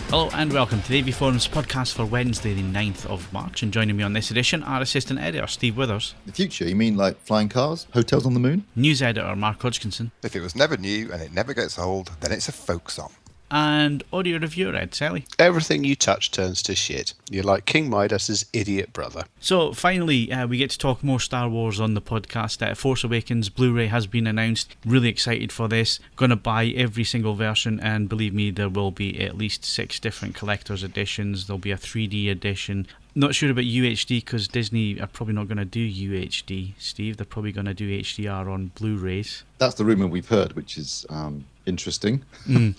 Hello and welcome to the AVForums podcast for Wednesday the 9th of March, and joining me on this edition, our assistant editor Steve Withers. The future? You mean like flying cars, hotels on the moon? News editor Mark Hodgkinson. If it was never new and it never gets old, then it's a folk song. And audio reviewer Ed Selley. Everything you touch turns to shit. You're like King Midas's idiot brother. So finally, we get to talk more Star Wars on the podcast. Force Awakens Blu-ray has been announced. Really excited for this. Going to buy every single version, and believe me, there will be at least 6 different collector's editions. There'll be a 3D edition. Not sure about UHD because Disney are probably not going to do UHD, Steve. They're probably going to do HDR on Blu-rays. That's the rumour we've heard, which is interesting. I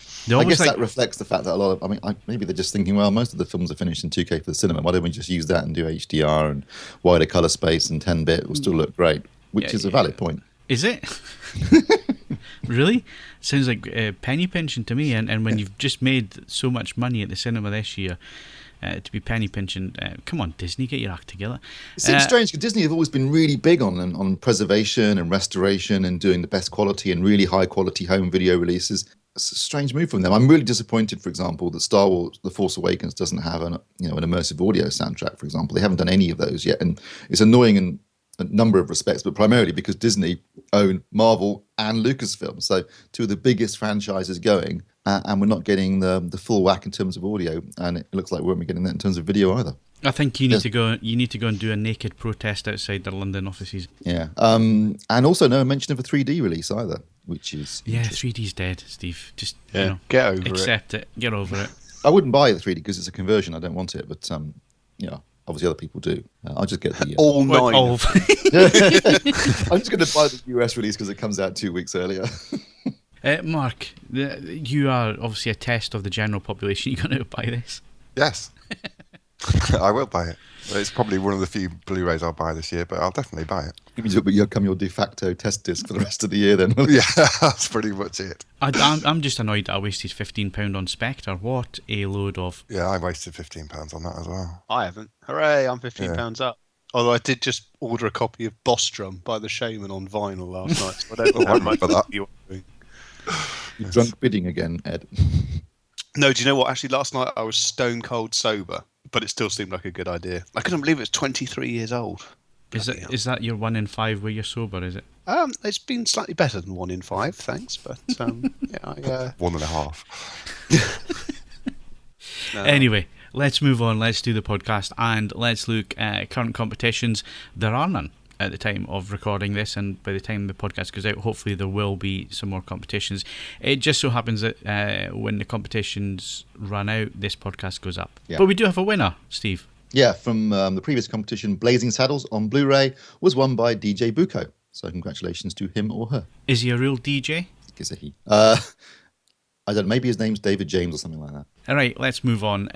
guess that reflects the fact that a lot of, maybe they're just thinking, well, most of the films are finished in 2K for the cinema. Why don't we just use that and do HDR and wider colour space and 10-bit? It will still look great, which is a valid point. Is it? Really? Sounds like penny pinching to me. And when you've just made so much money at the cinema this year, to be penny pinching, come on, Disney, get your act together. It seems strange because Disney have always been really big on preservation and restoration and doing the best quality and really high quality home video releases. It's a strange move from them. I'm really disappointed, for example, that Star Wars: The Force Awakens doesn't have an immersive audio soundtrack. For example, they haven't done any of those yet, and it's annoying in a number of respects, but primarily because Disney own Marvel and Lucasfilm, so two of the biggest franchises going. And we're not getting the full whack in terms of audio, and it looks like we won't be getting that in terms of video either. I think you need to go. You need to go and do a naked protest outside their London offices. Yeah, and also no mention of a 3D release either, which is 3D's dead, Steve. Just get over it. Accept it. Get over it. I wouldn't buy the 3D because it's a conversion. I don't want it, but obviously other people do. I'll just get the all 9. I'm just going to buy the US release because it comes out 2 weeks earlier. Mark, you are obviously a test of the general population. You're going to buy this? Yes. I will buy it. It's probably one of the few Blu-rays I'll buy this year, but I'll definitely buy it. You'll become your de facto test disc for the rest of the year then. Yeah, that's pretty much it. I'm just annoyed that I wasted £15 on Spectre. What a load of... Yeah, I wasted £15 on that as well. I haven't. Hooray, I'm £15 up. Although I did just order a copy of Boss Drum by the Shaman on vinyl last night, so I don't know how much that you are doing. You're drunk bidding again, Ed. No, do you know what? Actually, last night I was stone cold sober, but it still seemed like a good idea. I couldn't believe it's 23 years old. Is that your 1 in 5 where you're sober, is it? It's been slightly better than 1 in 5, thanks, but 1.5. No. Anyway, let's move on. Let's do the podcast and let's look at current competitions. There are none at the time of recording this, and by the time the podcast goes out, hopefully there will be some more competitions. It just so happens that when the competitions run out, this podcast goes up. Yeah. But we do have a winner, Steve. Yeah, from the previous competition, Blazing Saddles on Blu-ray was won by DJ Buko. So congratulations to him or her. Is he a real DJ? Is he? I don't know, maybe his name's David James or something like that. All right, let's move on.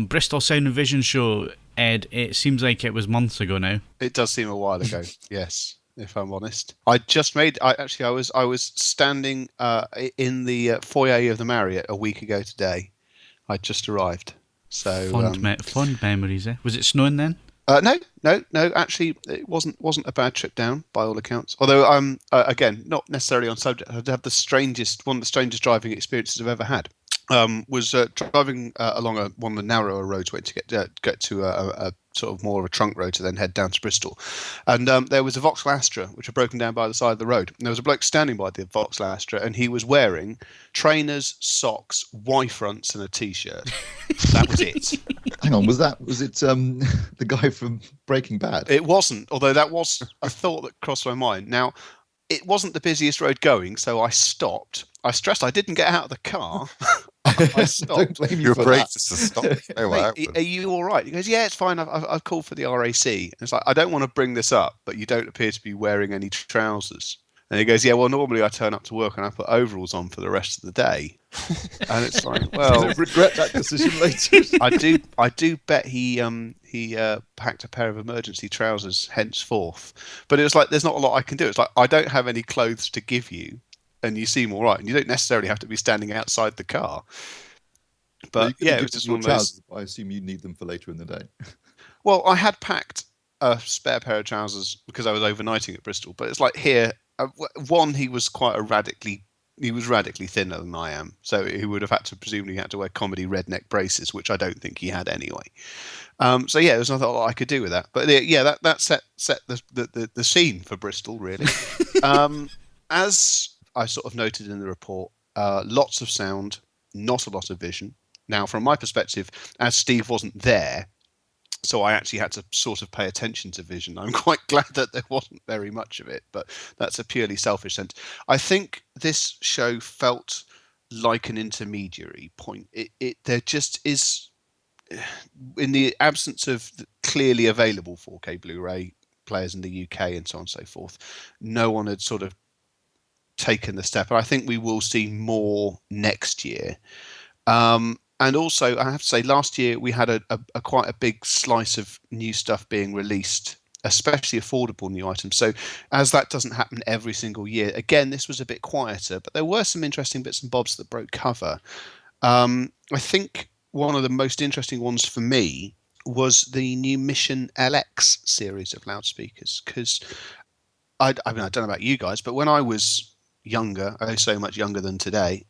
Bristol Sound and Vision Show, Ed, it seems like it was months ago now. It does seem a while ago, yes, if I'm honest. I was standing in the foyer of the Marriott a week ago today. I just arrived. So fond memories, eh? Was it snowing then? No. Actually, it wasn't a bad trip down by all accounts. Although again, not necessarily on subject. I had one of the strangest driving experiences I've ever had. Was driving along one of the narrower roads to get to a sort of more of a trunk road to then head down to Bristol, and there was a Vauxhall Astra which had broken down by the side of the road. And there was a bloke standing by the Vauxhall Astra, and he was wearing trainers, socks, Y-fronts, and a t-shirt. That was it. Hang on, was it the guy from Breaking Bad? It wasn't, although that was a thought that crossed my mind. Now, it wasn't the busiest road going, so I stopped. I stressed I didn't get out of the car. I stopped. Don't blame you Your for brakes that. to stop. Mate, are you all right? He goes, yeah, it's fine. I've called for the RAC. And it's like, I don't want to bring this up, but you don't appear to be wearing any trousers. And he goes, yeah, well, normally I turn up to work and I put overalls on for the rest of the day. And it's like, well, I regret that decision later. I do bet he packed a pair of emergency trousers henceforth. But it was like, there's not a lot I can do. It's like, I don't have any clothes to give you, and you seem all right, and you don't necessarily have to be standing outside the car. But yeah, it was just one of those. I assume you need them for later in the day. Well, I had packed a spare pair of trousers because I was overnighting at Bristol. But it's like here, one, he was quite a radically he was radically thinner than I am, so he would have presumably had to wear comedy redneck braces, which I don't think he had anyway. So yeah, there was nothing I could do with that. But yeah, that set the scene for Bristol really. As I sort of noted in the report, lots of sound, not a lot of vision. Now, from my perspective, as Steve wasn't there, so I actually had to sort of pay attention to vision. I'm quite glad that there wasn't very much of it, but that's a purely selfish sense. I think this show felt like an intermediary point. There just is, in the absence of clearly available 4K Blu-ray players in the UK and so on and so forth, no one had sort of taken the step. And I think we will see more next year. And also, I have to say, last year we had a quite a big slice of new stuff being released, especially affordable new items. So as that doesn't happen every single year, again, this was a bit quieter, but there were some interesting bits and bobs that broke cover. I think one of the most interesting ones for me was the new Mission LX series of loudspeakers, because I mean, I don't know about you guys, but when I was younger, so much younger than today,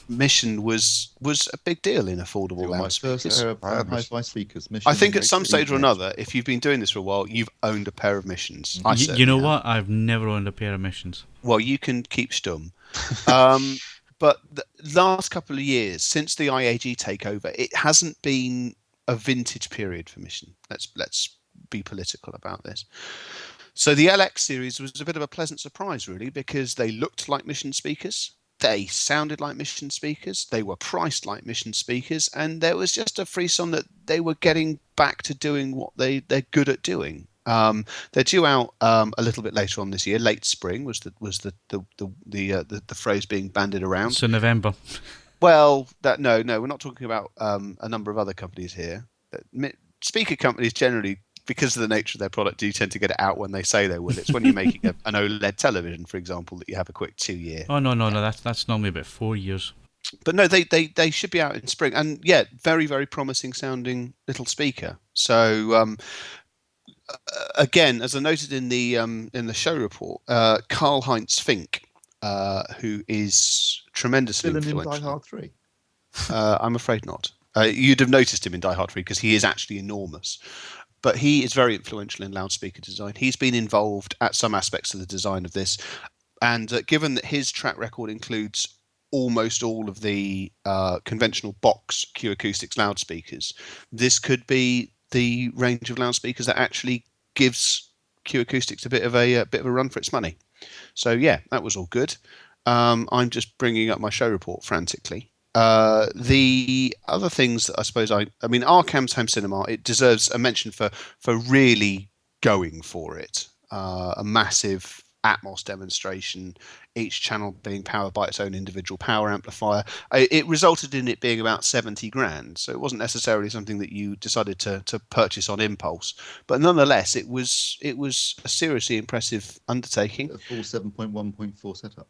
Mission was a big deal in affordable loudspeakers. First pair of hi-fi speakers. Mission. I think at some stage or another, if you've been doing this for a while, you've owned a pair of Missions. You know what? I've never owned a pair of Missions. Well, you can keep stum. But the last couple of years, since the IAG takeover, it hasn't been a vintage period for Mission. Let's be political about this. So the LX series was a bit of a pleasant surprise, really, because they looked like Mission speakers. They sounded like Mission speakers. They were priced like Mission speakers. And there was just a frisson that they were getting back to doing what they're good at doing. They're due out a little bit later on this year. Late spring was the phrase being bandied around. So November. Well, no, we're not talking about a number of other companies here. Speaker companies generally, because of the nature of their product, do tend to get it out when they say they will. It's when you're making an OLED television, for example, that you have a quick 2-year. Oh no, that's normally about 4 years. But no, they should be out in spring, and yeah, very, very promising sounding little speaker. So again, as I noted in the show report, Karl-Heinz Fink, who is tremendously influential. In Die Hard 3? I'm afraid not. You'd have noticed him in Die Hard 3 because he is actually enormous. But he is very influential in loudspeaker design. He's been involved at some aspects of the design of this. And given that his track record includes almost all of the conventional box Q Acoustics loudspeakers, this could be the range of loudspeakers that actually gives Q Acoustics a bit of a run for its money. So yeah, that was all good. I'm just bringing up my show report frantically. The other things that I suppose I mean, Arcam's Home Cinema, it deserves a mention for really going for it. A massive Atmos demonstration, each channel being powered by its own individual power amplifier. It resulted in it being about 70 grand, so it wasn't necessarily something that you decided to purchase on impulse, but nonetheless it was a seriously impressive undertaking. A full 7.1.4 setup.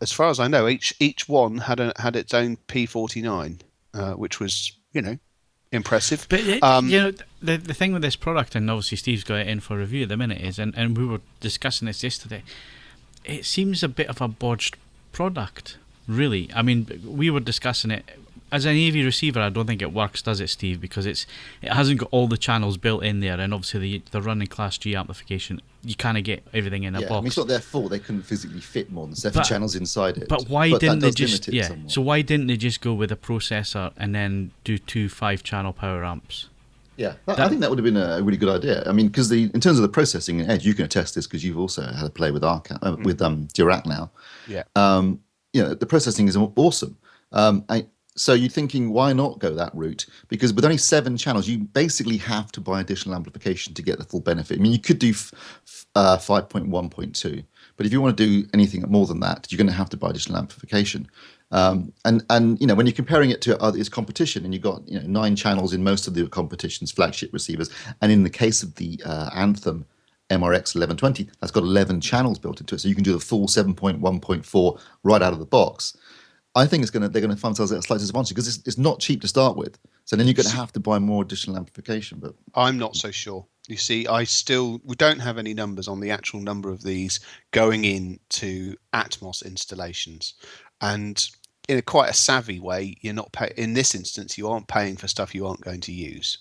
As far as I know, each one had its own P49, which was, impressive. But the thing with this product, and obviously Steve's got it in for review at the minute, is, and we were discussing this yesterday, it seems a bit of a bodged product, really. I mean, we were discussing it. As an AV receiver, I don't think it works, does it, Steve? Because it hasn't got all the channels built in there, and obviously the running Class G amplification, you kind of get everything in a box. I mean, it's not their fault; they couldn't physically fit more than 7 channels inside it. But why didn't they just? Yeah. So why didn't they just go with a processor and then do 2 5-channel power amps? Yeah, I think that would have been a really good idea. I mean, because in terms of the processing, Ed, you can attest this because you've also had a play with with Dirac now. Yeah. The processing is awesome. So you're thinking, why not go that route? Because with only 7 channels, you basically have to buy additional amplification to get the full benefit. I mean, you could do 5.1.2, but if you want to do anything more than that, you're going to have to buy additional amplification. And when you're comparing it to its competition, and you've got 9 channels in most of the competition's flagship receivers, and in the case of the Anthem MRX 1120, that's got 11 channels built into it, so you can do the full 7.1.4 right out of the box. I think they're going to find themselves at a slight disadvantage because it's not cheap to start with. So then you're going to have to buy more additional amplification. But I'm not so sure. You see, we don't have any numbers on the actual number of these going into Atmos installations, and in quite a savvy way, you're not in this instance, you aren't paying for stuff you aren't going to use.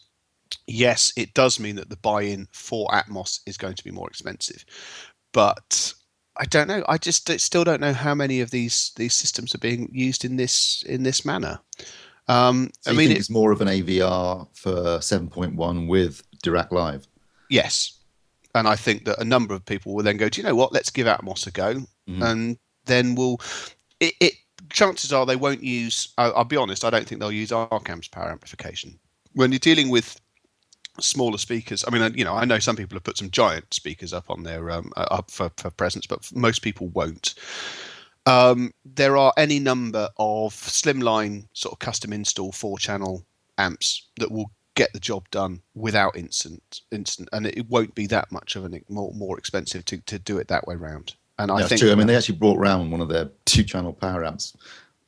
Yes, it does mean that the buy-in for Atmos is going to be more expensive, but I don't know. I just still don't know how many of these systems are being used in this manner. So I mean, it's more of an AVR for 7.1 with Dirac Live. Yes, and I think that a number of people will then go, do you know what? Let's give Atmos a go, and then chances are they won't use. I'll be honest. I don't think they'll use Arcam's power amplification when you're dealing with smaller speakers. I mean, I know some people have put some giant speakers up on their up for presence, but most people won't. There are any number of slimline sort of custom install 4-channel amps that will get the job done without instant, and it won't be that much of a more expensive to do it that way round. And I think true. I mean, they actually brought around one of their 2-channel power amps.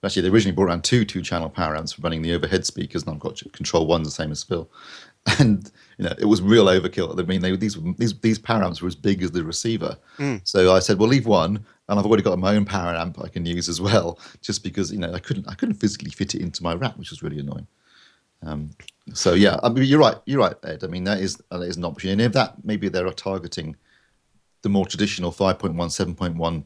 Actually, they originally brought around 2-channel power amps for running the overhead speakers, and I've got Control 1's the same as Phil. And it was real overkill. I mean, these power amps were as big as the receiver. So I said, well, leave one, and I've already got my own power amp I can use as well, just because I couldn't physically fit it into my rack, which was really annoying. So yeah, I mean, you're right, Ed. I mean, that is an option, and if that maybe they are targeting the more traditional 5.1, 7.1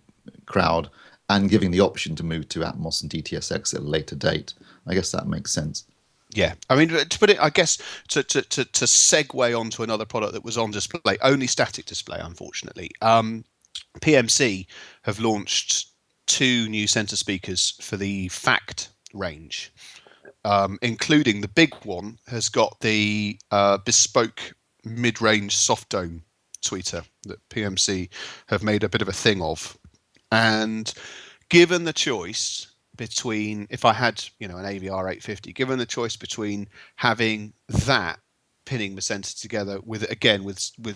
crowd and giving the option to move to Atmos and DTSX at a later date, I guess that makes sense. Yeah, I mean, to put it, I guess to segue onto another product that was on display, only static display, unfortunately. PMC have launched 2 new center speakers for the FACT range, including the big one has got the bespoke mid-range soft dome tweeter that PMC have made a bit of a thing of. And given the choice between, if I had an AVR 850, given the choice between having that pinning the center together with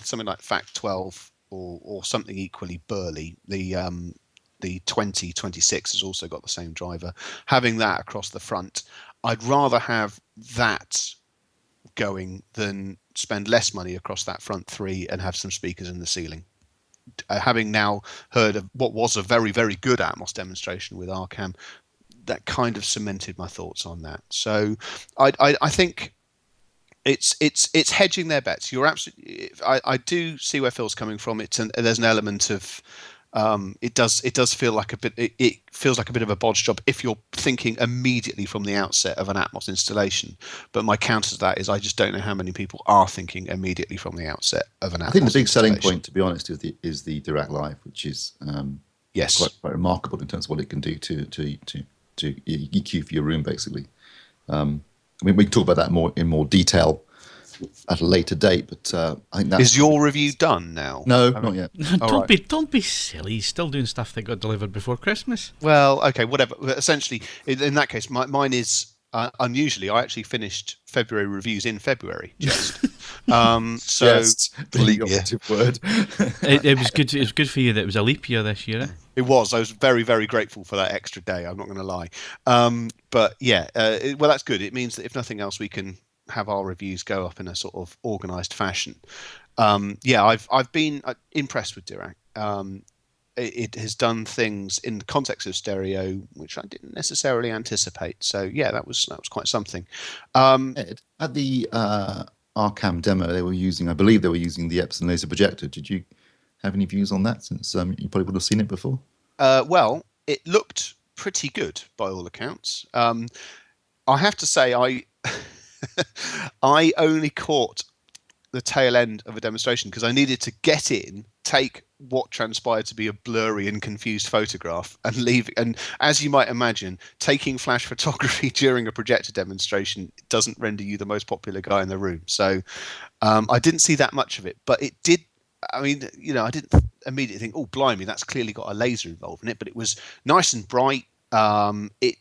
something like FACT 12 or something equally burly, the 2026 has also got the same driver, having that across the front, I'd rather have that going than spend less money across that front 3 and have some speakers in the ceiling. Having now heard of what was a very, very good Atmos demonstration with Arcam, that kind of cemented my thoughts on that. So I think it's hedging their bets. You're absolutely. I do see where Phil's coming from. There's an element of it does feel like a bit. It feels like a bit of a bodge job if you're thinking immediately from the outset of an Atmos installation. But my counter to that is I just don't know how many people are thinking immediately from the outset of an Atmos. I think the big selling point, to be honest, is the Dirac Live, which is yes, quite remarkable in terms of what it can do to EQ for your room, basically. I mean, we can talk about that in more detail at a later date, but I think that is your review done now. No, not yet. Don't be silly. He's still doing stuff that got delivered before Christmas. Well, okay, whatever. Essentially, in that case, mine is unusually. I actually finished February reviews in February. Just so yes, the operative word. It was good. It was good for you that it was a leap year this year. It was. I was very, very grateful for that extra day. I'm not going to lie. But yeah, well, that's good. It means that if nothing else, we can have our reviews go up in a sort of organised fashion. Yeah, I've been impressed with Dirac. It has done things in the context of stereo which I didn't necessarily anticipate. So yeah, that was quite something. Ed, at the Arcam demo, I believe they were using the Epson laser projector. Did you have any views on that? Since you probably would have seen it before. Well, it looked pretty good by all accounts. I have to say, I only caught the tail end of a demonstration because I needed to get in, take what transpired to be a blurry and confused photograph and leave. And as you might imagine, taking flash photography during a projector demonstration doesn't render you the most popular guy in the room. So I didn't see that much of it, but it did. I mean, I didn't immediately think, oh, blimey, that's clearly got a laser involved in it, but it was nice and bright. It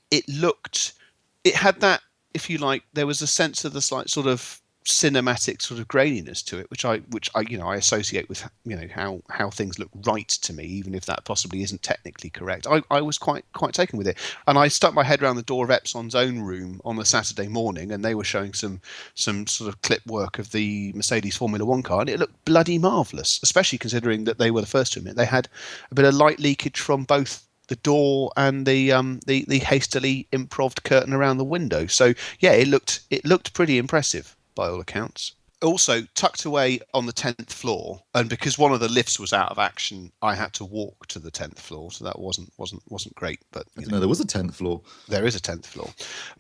had that, if you like, there was a sense of the slight sort of cinematic sort of graininess to it, which I I associate with how things look right to me, even if that possibly isn't technically correct. I was quite taken with it, and I stuck my head around the door of Epson's own room on the Saturday morning, and they were showing some sort of clip work of the Mercedes Formula One car, and it looked bloody marvellous, especially considering that they were the first to admit they had a bit of light leakage from both the door and the hastily improved curtain around the window. So yeah, it looked pretty impressive by all accounts. Also tucked away on the 10th floor, and because one of the lifts was out of action, I had to walk to the 10th floor, so that wasn't great. But I didn't know there was a 10th floor. There is a 10th floor.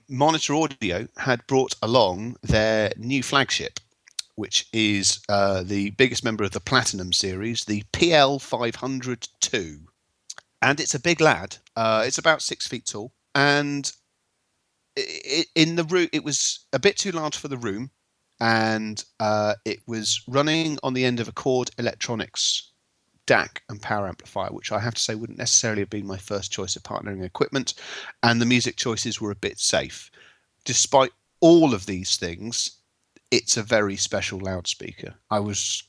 Monitor Audio had brought along their new flagship, which is the biggest member of the Platinum series, the PL500-2. And it's a big lad. It's about 6 feet tall, and in the room, it was a bit too large for the room, and it was running on the end of a Chord Electronics DAC and power amplifier, which I have to say wouldn't necessarily have been my first choice of partnering equipment, and the music choices were a bit safe. Despite all of these things, it's a very special loudspeaker. I was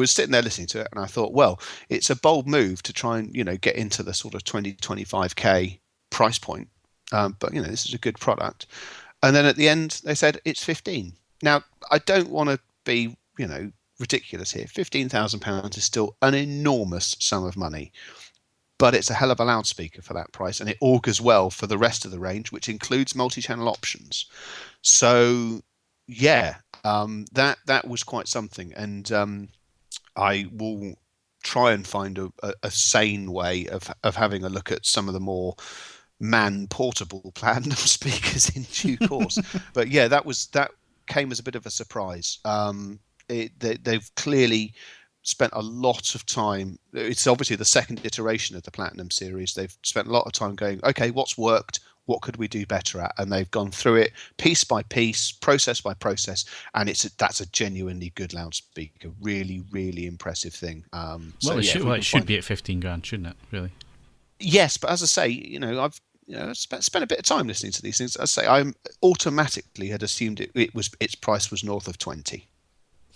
sitting there listening to it, and I thought, well, it's a bold move to try and get into the sort of 20-25k price point, but this is a good product. And then at the end they said it's 15. Now I don't want to be ridiculous here. £15,000 is still an enormous sum of money, but it's a hell of a loudspeaker for that price, and it augurs well for the rest of the range, which includes multi-channel options. So yeah, that was quite something, and I will try and find a sane way of having a look at some of the more man-portable Platinum speakers in due course. But yeah, that came as a bit of a surprise. They've clearly spent a lot of time. It's obviously the second iteration of the Platinum series. They've spent a lot of time going, okay, what's worked? What could we do better at? And they've gone through it piece by piece, process by process, and that's a genuinely good loudspeaker. Really, really impressive thing. It should be at 15 grand, shouldn't it? Really? Yes, but as I say, I've spent a bit of time listening to these things. As I say, I automatically had assumed its price was north of 20.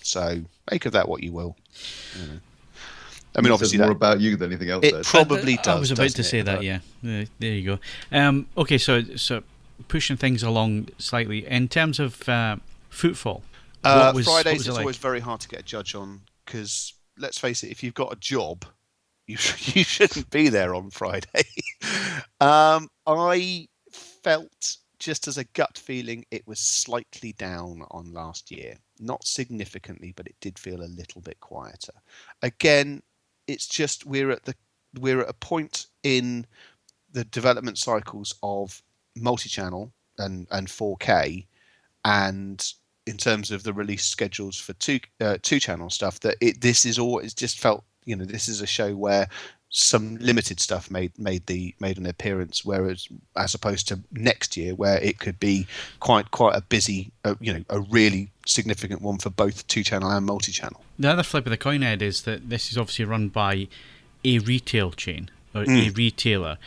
So make of that what you will. I mean, obviously, more about you than anything else. It probably does. I was about to say that. Yeah, there you go. Okay, so pushing things along slightly in terms of footfall. Fridays is always very hard to get a judge on, because let's face it, if you've got a job, you shouldn't be there on Friday. I felt, just as a gut feeling, it was slightly down on last year. Not significantly, but it did feel a little bit quieter. Again, it's just we're at a point in the development cycles of multi-channel and 4K, and in terms of the release schedules for two channel stuff, that this is always just felt, this is a show where some limited stuff made an appearance, whereas as opposed to next year where it could be quite a busy, a really significant one for both 2-channel and multi-channel. The other flip of the coin, Ed, is that this is obviously run by a retail chain or a retailer,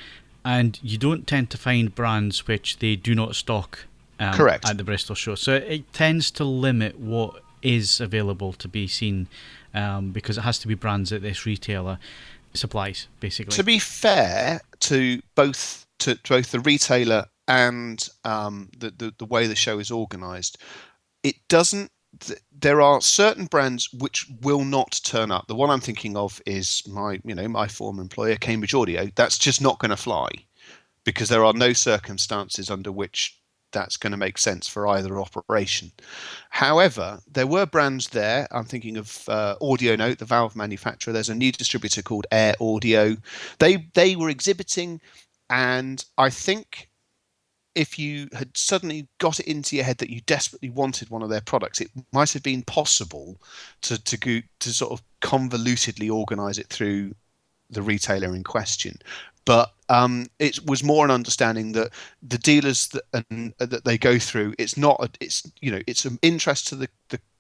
and you don't tend to find brands which they do not stock correct at the Bristol show, so it tends to limit what is available to be seen, because it has to be brands that this retailer supplies, basically. To be fair to both the retailer and the way the show is organised, it doesn't. There are certain brands which will not turn up. The one I'm thinking of is my former employer, Cambridge Audio. That's just not going to fly, because there are no circumstances under which that's going to make sense for either operation. However, there were brands there. I'm thinking of Audio Note, the valve manufacturer. There's a new distributor called Air Audio. They were exhibiting, and I think if you had suddenly got it into your head that you desperately wanted one of their products, it might have been possible to sort of convolutedly organise it through the retailer in question. But it was more an understanding that the dealers that they go through, it's an interest to the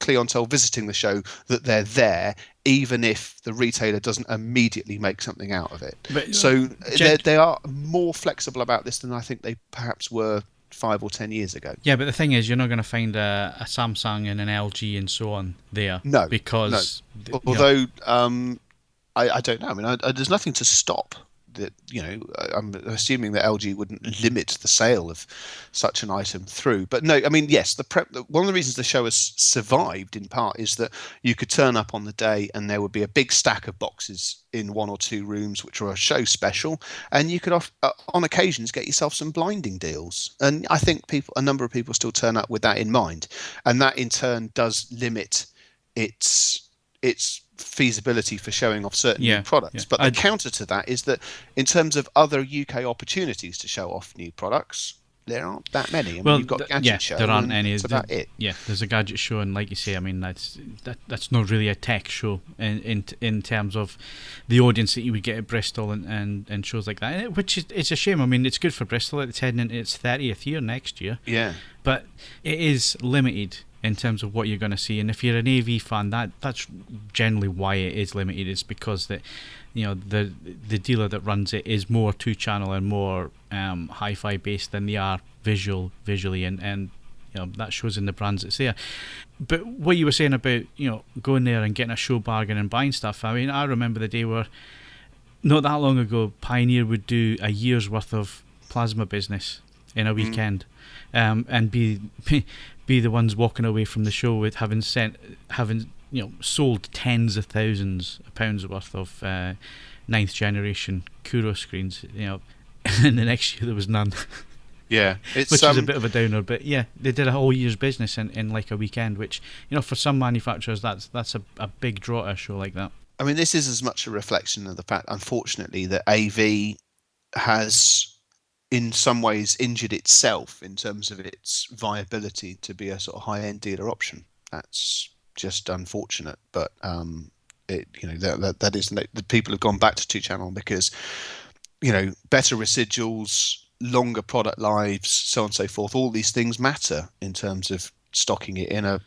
clientele visiting the show that they're there, even if the retailer doesn't immediately make something out of it. But, so they are more flexible about this than I think they perhaps were 5 or 10 years ago. Yeah, but the thing is, you're not going to find a Samsung and an LG and so on there. No, because although I don't know. I mean, there's nothing to stop that. I'm assuming that LG wouldn't limit the sale of such an item through. But no, I mean, yes, one of the reasons the show has survived in part is that you could turn up on the day and there would be a big stack of boxes in 1 or 2 rooms, which are a show special, and you could on occasions get yourself some blinding deals. And I think a number of people still turn up with that in mind, and that in turn does limit its feasibility for showing off certain new products. But the counter to that is that in terms of other UK opportunities to show off new products, there aren't that many. I mean, you've got Gadget Show. There aren't any. That's about it. Yeah, there's a Gadget Show, and like you say, I mean, that's not really a tech show in terms of the audience that you would get at Bristol and shows like that, which it's a shame. I mean, it's good for Bristol. It's heading into its 30th year next year. Yeah. But it is limited in terms of what you're going to see, and if you're an AV fan, that's generally why it is limited. It's because that the dealer that runs it is more 2-channel and more hi-fi based than they are visually, and that shows in the brands that's there. But what you were saying about going there and getting a show bargain and buying stuff, I mean, I remember the day where not that long ago Pioneer would do a year's worth of plasma business in a weekend, and be the ones walking away from the show with having sold tens of thousands of pounds worth of 9th generation Kuro screens, and the next year there was none. Yeah, which is a bit of a downer, but yeah, they did a whole year's business in like a weekend, which for some manufacturers that's a big draw to a show like that. I mean, this is as much a reflection of the fact, unfortunately, that AV has in some ways injured itself in terms of its viability to be a sort of high-end dealer option. That's just unfortunate, but that is the people have gone back to 2-channel because better residuals, longer product lives, so on and so forth. All these things matter in terms of stocking it in a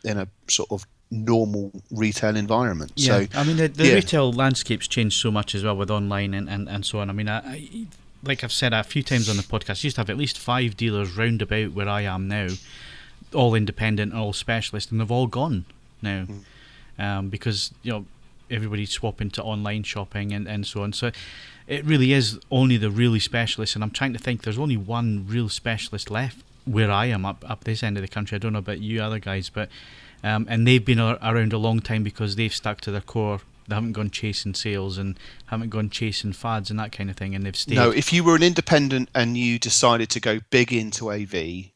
sort of normal retail environment. Yeah, so I mean the retail landscape's changed so much as well with online and so on. I mean, I like I've said a few times on the podcast, I used to have at least 5 dealers round about where I am now, all independent, all specialist, and they've all gone now, because everybody's swapping to online shopping and so on. So it really is only the really specialists, and I'm trying to think. There's only one real specialist left where I am up this end of the country. I don't know about you other guys, but and they've been around a long time because they've stuck to their core. They haven't gone chasing sales and haven't gone chasing fads and that kind of thing, and they've stayed. No, if you were an independent and you decided to go big into AV,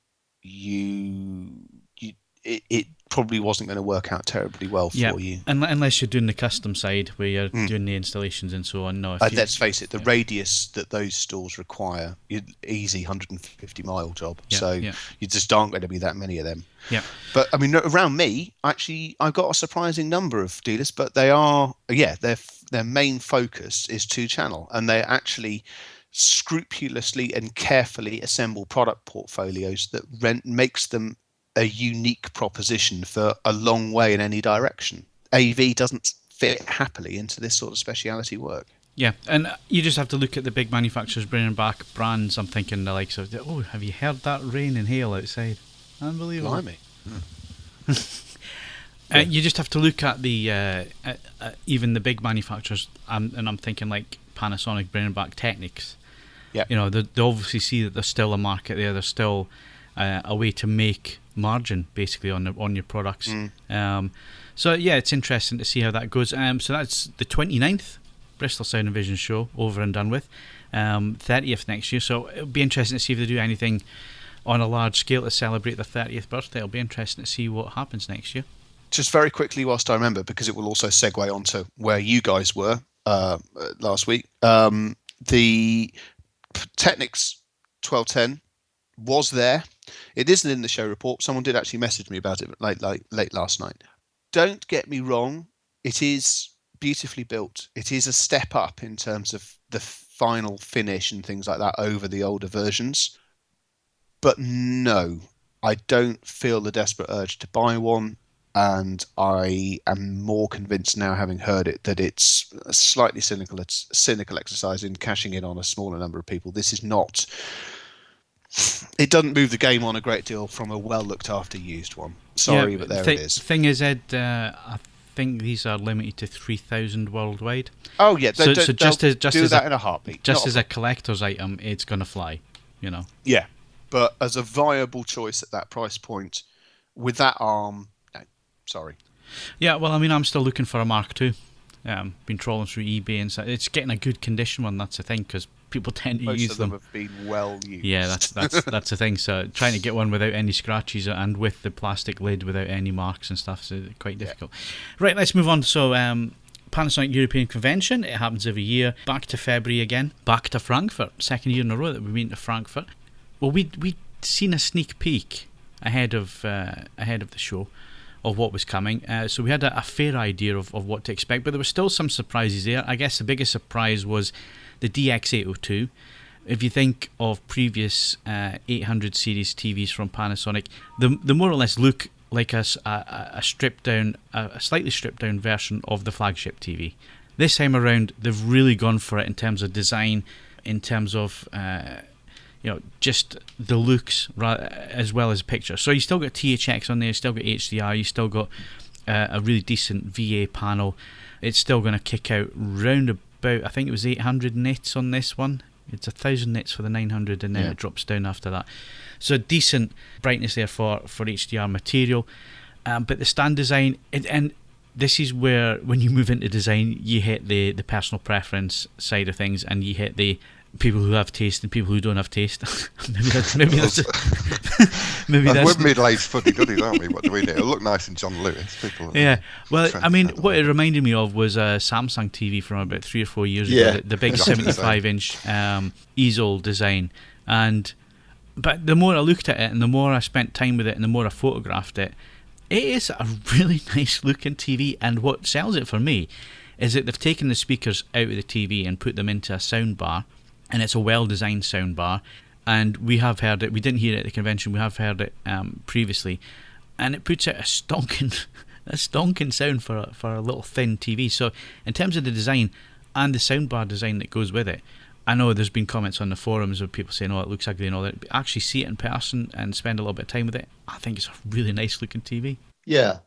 it probably wasn't going to work out terribly well for you. Unless you're doing the custom side where you're doing the installations and so on. No, let's face it, the radius that those stores require, easy 150-mile job. You just aren't going to be that many of them. Yeah. But I mean, around me, actually, I've got a surprising number of dealers, but they are, their main focus is 2-channel, and they actually scrupulously and carefully assemble product portfolios that makes them a unique proposition for a long way in any direction. AV doesn't fit happily into this sort of speciality work. Yeah, and you just have to look at the big manufacturers bringing back brands. I'm thinking the likes of, have you heard that rain and hail outside? Unbelievable. Blimey. You just have to look at the even the big manufacturers, and I'm thinking like Panasonic bringing back Technics. Yeah. They obviously see that there's still a market there. There's still a way to make margin basically on your products. So yeah, it's interesting to see how that goes. So that's the 29th Bristol Sound and Vision show over and done with. 30th next year. So it'll be interesting to see if they do anything on a large scale to celebrate their 30th birthday. It'll be interesting to see what happens next year. Just very quickly, whilst I remember, because it will also segue onto where you guys were last week. The Technics 1210 was there. It isn't in the show report. Someone did actually message me about it late last night. Don't get me wrong. It is beautifully built. It is a step up in terms of the final finish and things like that over the older versions. But no, I don't feel the desperate urge to buy one. And I am more convinced now, having heard it, that it's a slightly cynical exercise in cashing in on a smaller number of people. This is not it doesn't move the game on a great deal from a well looked after used one. Sorry, but there it is. Thing is, Ed, I think these are limited to 3,000 worldwide. Oh yeah, so just as that in a heartbeat. Just as a collector's item, it's going to fly. You know. Yeah, but as a viable choice at that price point, with that arm, no, sorry. Yeah, well, I mean, I'm still looking for a Mark II. Been trawling through eBay and so it's getting a good condition one. That's the thing, because people tend to Most use of them have been well used. Yeah, that's the thing. So trying to get one without any scratches and with the plastic lid without any marks and stuff, so quite difficult. Yeah. Right, let's move on. So Panasonic European Convention, it happens every year. Back to February again. Back to Frankfurt. Second year in a row that we've been to Frankfurt. Well, we'd seen a sneak peek ahead of the show of what was coming, so we had a fair idea of what to expect, but there were still some surprises there. I guess the biggest surprise was the DX802. If you think of previous 800 series TVs from Panasonic, they more or less look like a slightly stripped down version of the flagship TV. This time around, they've really gone for it in terms of design, in terms of just the looks as well as pictures. So you still got THX on there, you still got HDR, you still got a really decent VA panel. It's still going to kick out round about, I think it was 800 nits on this one. It's 1,000 nits for the 900, and then it drops down after that. So decent brightness there for HDR material. But the stand design, and this is where, when you move into design, you hit the personal preference side of things, and you hit the people who have taste and people who don't have taste. maybe that's we're middle-aged fuddy-duddies, aren't we? What do we do? It'll look nice in John Lewis. Well, I mean, what it reminded me of was a Samsung TV from about 3 or 4 years ago, the big 75-inch easel design. But the more I looked at it, and the more I spent time with it, and the more I photographed it, it is a really nice looking TV. And what sells it for me is that they've taken the speakers out of the TV and put them into a sound bar, and it's a well-designed sound bar. And we have heard it. We didn't hear it at the convention. We have heard it previously, and it puts out a stonking sound for a little thin TV. So in terms of the design and the soundbar design that goes with it, I know there's been comments on the forums of people saying, "Oh, it looks ugly" and all that. But actually see it in person and spend a little bit of time with it, I think it's a really nice looking TV. Yeah,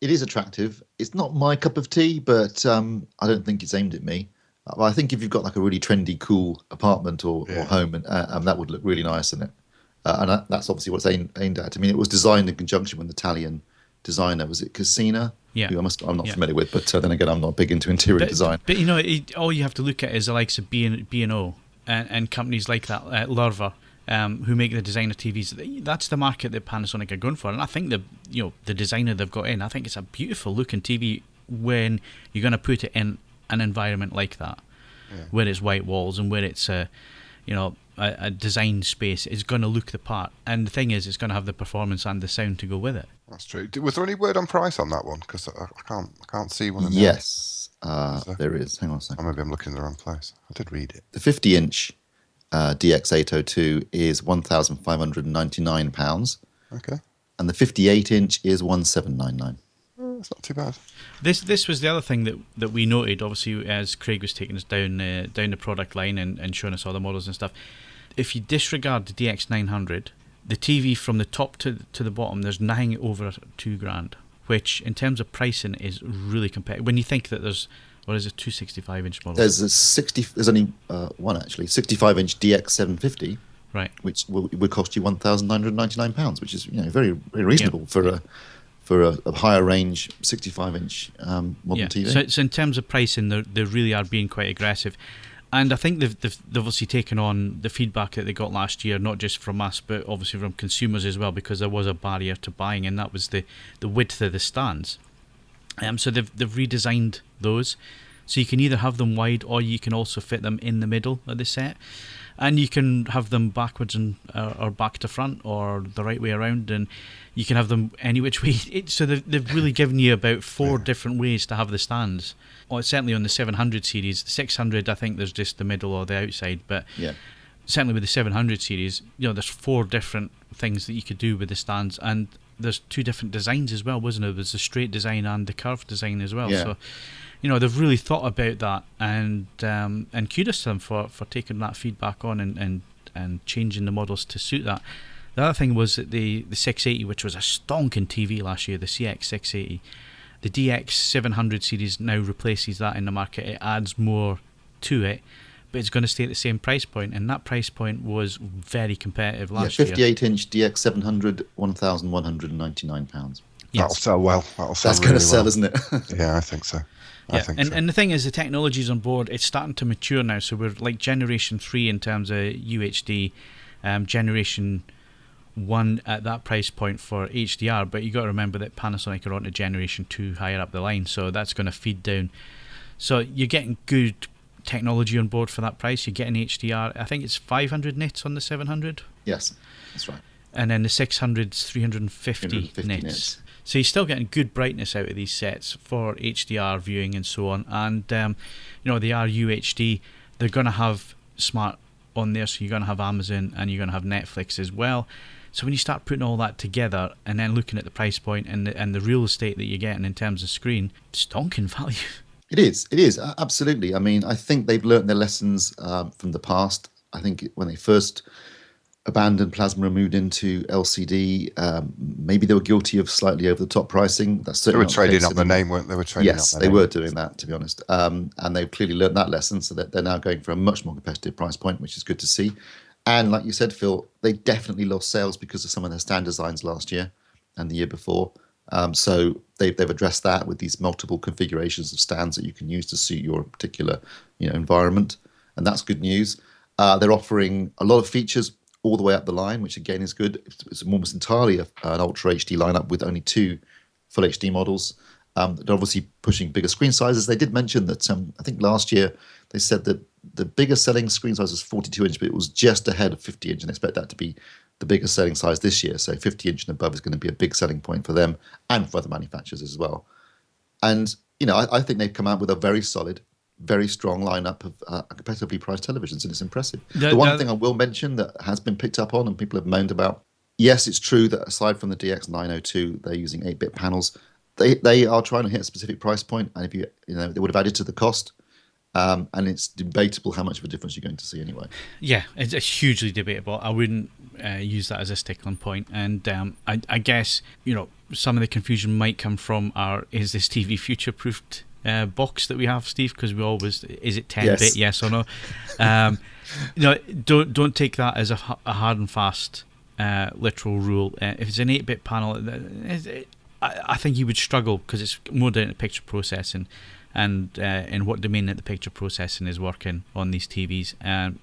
it is attractive. It's not my cup of tea, but I don't think it's aimed at me. I think if you've got like a really trendy, cool apartment or home, and that would look really nice in it. And that's obviously what's aimed at. I mean, it was designed in conjunction with an Italian designer. Was it Casina? Yeah. Who I'm not familiar with, but then again, I'm not big into interior design. But all you have to look at is the likes of B&O and companies like that, Lurver, who make the designer TVs. That's the market that Panasonic are going for. And I think the designer they've got in, I think it's a beautiful looking TV when you're going to put it in an environment like that, where it's white walls and where it's a design space. Is going to look the part. And the thing is, it's going to have the performance and the sound to go with it. That's true. Was there any word on price on that one? Because I can't see one. Yes, there is. Hang on a second. Maybe I'm looking in the wrong place. I did read it. The 50-inch DX802 is £1,599. Okay. And the 58-inch is £1,799. It's not too bad. This was the other thing that we noted, obviously, as Craig was taking us down the product line and showing us all the models and stuff. If you disregard the DX900, the TV from the top to the bottom, there's nothing over £2,000, which in terms of pricing is really competitive. When you think that there's, what is it, 265-inch models? There's only one actually, 65-inch DX750. Right. Which would cost you £1,999, which is very, very reasonable for a higher range 65-inch modern TV. So in terms of pricing, they really are being quite aggressive. And I think they've obviously taken on the feedback that they got last year, not just from us, but obviously from consumers as well, because there was a barrier to buying, and that was the width of the stands. So they've redesigned those. So you can either have them wide, or you can also fit them in the middle of the set. And you can have them backwards and or back to front, or the right way around, and you can have them any which way. So they've really given you about 4 different ways to have the stands. Well, certainly on the 700 series. The 600, I think there's just the middle or the outside, but certainly with the 700 series, there's 4 different things that you could do with the stands, and there's 2 different designs as well, wasn't there? There's the straight design and the curved design as well. So they've really thought about that, and kudos to them for taking that feedback on and and changing the models to suit that. The other thing was that the 680, which was a stonking TV last year, the CX 680, the DX 700 series now replaces that in the market. It adds more to it, but it's going to stay at the same price point, and that price point was very competitive last year. 58-inch DX 700, £1,199. Yes. That'll sell well. That's going to sell, isn't it? Yeah, I think so. Yeah, and the thing is, the technology's on board. It's starting to mature now, so we're like Generation 3 in terms of UHD, Generation 1 at that price point for HDR, but you got to remember that Panasonic are on to Generation 2 higher up the line, so that's going to feed down. So you're getting good technology on board for that price. You're getting HDR. I think it's 500 nits on the 700. Yes, that's right. And then the 600's 350 nits. So you're still getting good brightness out of these sets for HDR viewing and so on. And they are UHD. They're going to have smart on there, so you're going to have Amazon and you're going to have Netflix as well. So when you start putting all that together and then looking at the price point and the real estate that you're getting in terms of screen, stonking value. It is, absolutely. I mean, I think they've learnt their lessons from the past. I think when they first abandoned plasma and moved into LCD, maybe they were guilty of slightly over-the-top pricing. That's they certainly were trading up the name, weren't they? Yes, they were doing that, to be honest. And they've clearly learnt that lesson, so that they're now going for a much more competitive price point, which is good to see. And like you said, Phil, they definitely lost sales because of some of their stand designs last year and the year before. So they've addressed that with these multiple configurations of stands that you can use to suit your particular environment, and that's good news. They're offering a lot of features all the way up the line, which again is good. It's almost entirely an Ultra HD lineup with only 2 Full HD models. They're obviously pushing bigger screen sizes. They did mention that I think last year they said that the biggest selling screen size was 42-inch, but it was just ahead of 50-inch, and they expect that to be the biggest selling size this year. So 50-inch and above is going to be a big selling point for them and for other manufacturers as well. And, I think they've come out with a very solid, very strong lineup of competitively priced televisions, and it's impressive. The one thing I will mention that has been picked up on and people have moaned about, yes, it's true that aside from the DX902, they're using 8-bit panels. They are trying to hit a specific price point, and if they would have added to the cost. And it's debatable how much of a difference you're going to see anyway. Yeah, it's hugely debatable. I wouldn't use that as a stickling point. And I guess, some of the confusion might come from is this TV future-proofed box that we have, Steve? Because we always, is it 10-bit, yes or no? Don't take that as a hard and fast literal rule. If it's an 8-bit panel, I think you would struggle because it's more down to picture processing. And in what domain that the picture processing is working on these TVs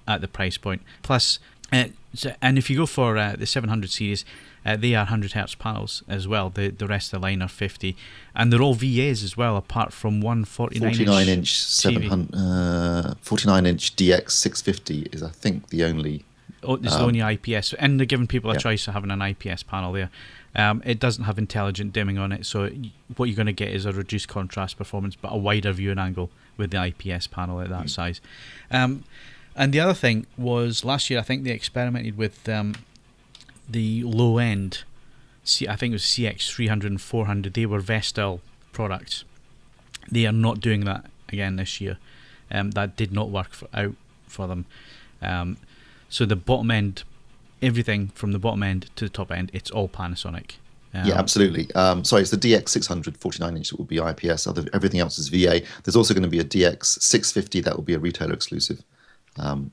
at the price point. Plus, and if you go for the 700 series, they are 100 Hz panels as well. The rest of the line are 50, and they're all VAs as well, apart from one 49-inch 49-inch DX 650 is, I think, the only. It's the only IPS, and they're giving people a choice of having an IPS panel there. It doesn't have intelligent dimming on it, so what you're going to get is a reduced contrast performance, but a wider viewing angle with the IPS panel at that size. And the other thing was, last year I think they experimented with the low end. I think it was CX 300 and 400. They were Vestel products. They are not doing that again this year. That did not work out for them. So the bottom end, everything from the bottom end to the top end, it's all Panasonic. Yeah, absolutely. Sorry, it's the DX 600 49-inch that will be IPS. Everything else is VA. There's also going to be a DX 650 that will be a retailer exclusive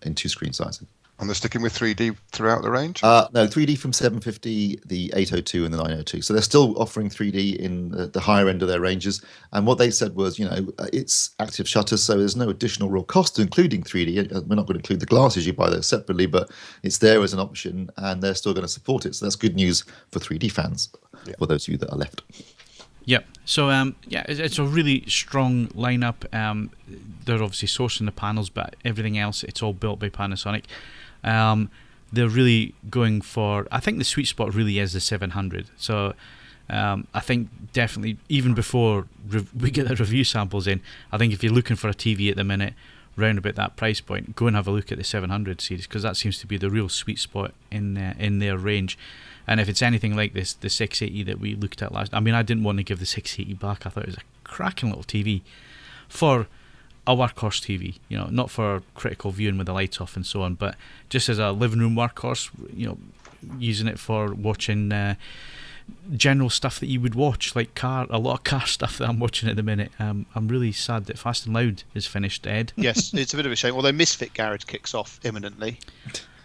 in 2 screen sizes. And they're sticking with 3D throughout the range? No, 3D from 750, the 802 and the 902. So they're still offering 3D in the higher end of their ranges. And what they said was, it's active shutters, so there's no additional real cost to including 3D. We're not going to include the glasses, you buy those separately, but it's there as an option, and they're still going to support it. So that's good news for 3D fans, for those of you that are left. Yep. So it's a really strong lineup. They're obviously sourcing the panels, but everything else, it's all built by Panasonic. They're really going for, I think the sweet spot really is the 700. So I think definitely, even before we get the review samples in, I think if you're looking for a TV at the minute round about that price point, go and have a look at the 700 series, because that seems to be the real sweet spot in their range. And if it's anything like this, the 680 that we looked at last, I mean, I didn't want to give the 680 back. I thought it was a cracking little TV for a workhorse TV, not for critical viewing with the lights off and so on, but just as a living room workhorse, using it for watching general stuff that you would watch, like a lot of car stuff that I'm watching at the minute. I'm really sad that Fast and Loud is finished, Ed. Yes, it's a bit of a shame, although Misfit Garage kicks off imminently.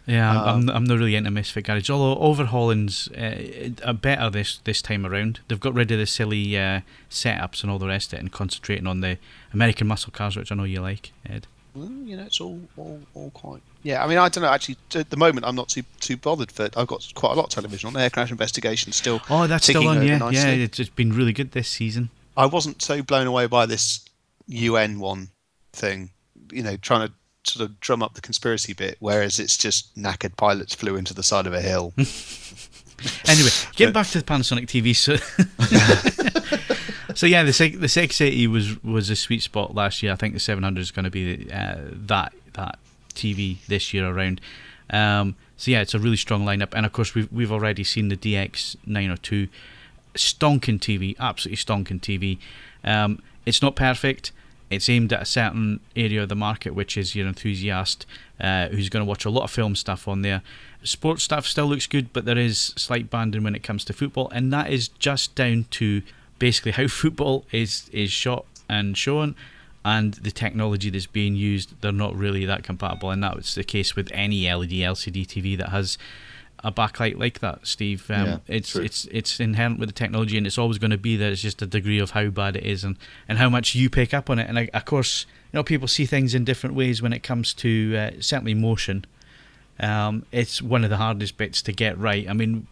Yeah, I'm not really into Misfit Garage, although Overhauling's better this time around. They've got rid of the silly setups and all the rest of it and concentrating on the American muscle cars, which I know you like, Ed. Well, it's all quite... Yeah, I mean, I don't know, actually, at the moment, I'm not too bothered for it. I've got quite a lot of television on. Air Crash Investigation still. Oh, that's still on, yeah. Nicely. Yeah, it's been really good this season. I wasn't so blown away by this UN one thing, trying to sort of drum up the conspiracy bit, whereas it's just knackered pilots flew into the side of a hill. Anyway, getting back to the Panasonic TV. So yeah, the 680 was a sweet spot last year. I think the 700 is going to be that TV this year around. So yeah, it's a really strong lineup, and of course we've already seen the DX 902, stonking TV, absolutely stonking TV. It's not perfect. It's aimed at a certain area of the market, which is your enthusiast who's going to watch a lot of film stuff on there. Sports stuff still looks good, but there is slight banding when it comes to football, and that is just down to basically how football is shot and shown, and the technology that's being used. They're not really that compatible, and that's the case with any LED LCD TV that has a backlight like that, Steve. It's inherent with the technology, and it's always going to be there. It's just a degree of how bad it is and how much you pick up on it. And of course, people see things in different ways when it comes to certainly motion. It's one of the hardest bits to get right. I mean,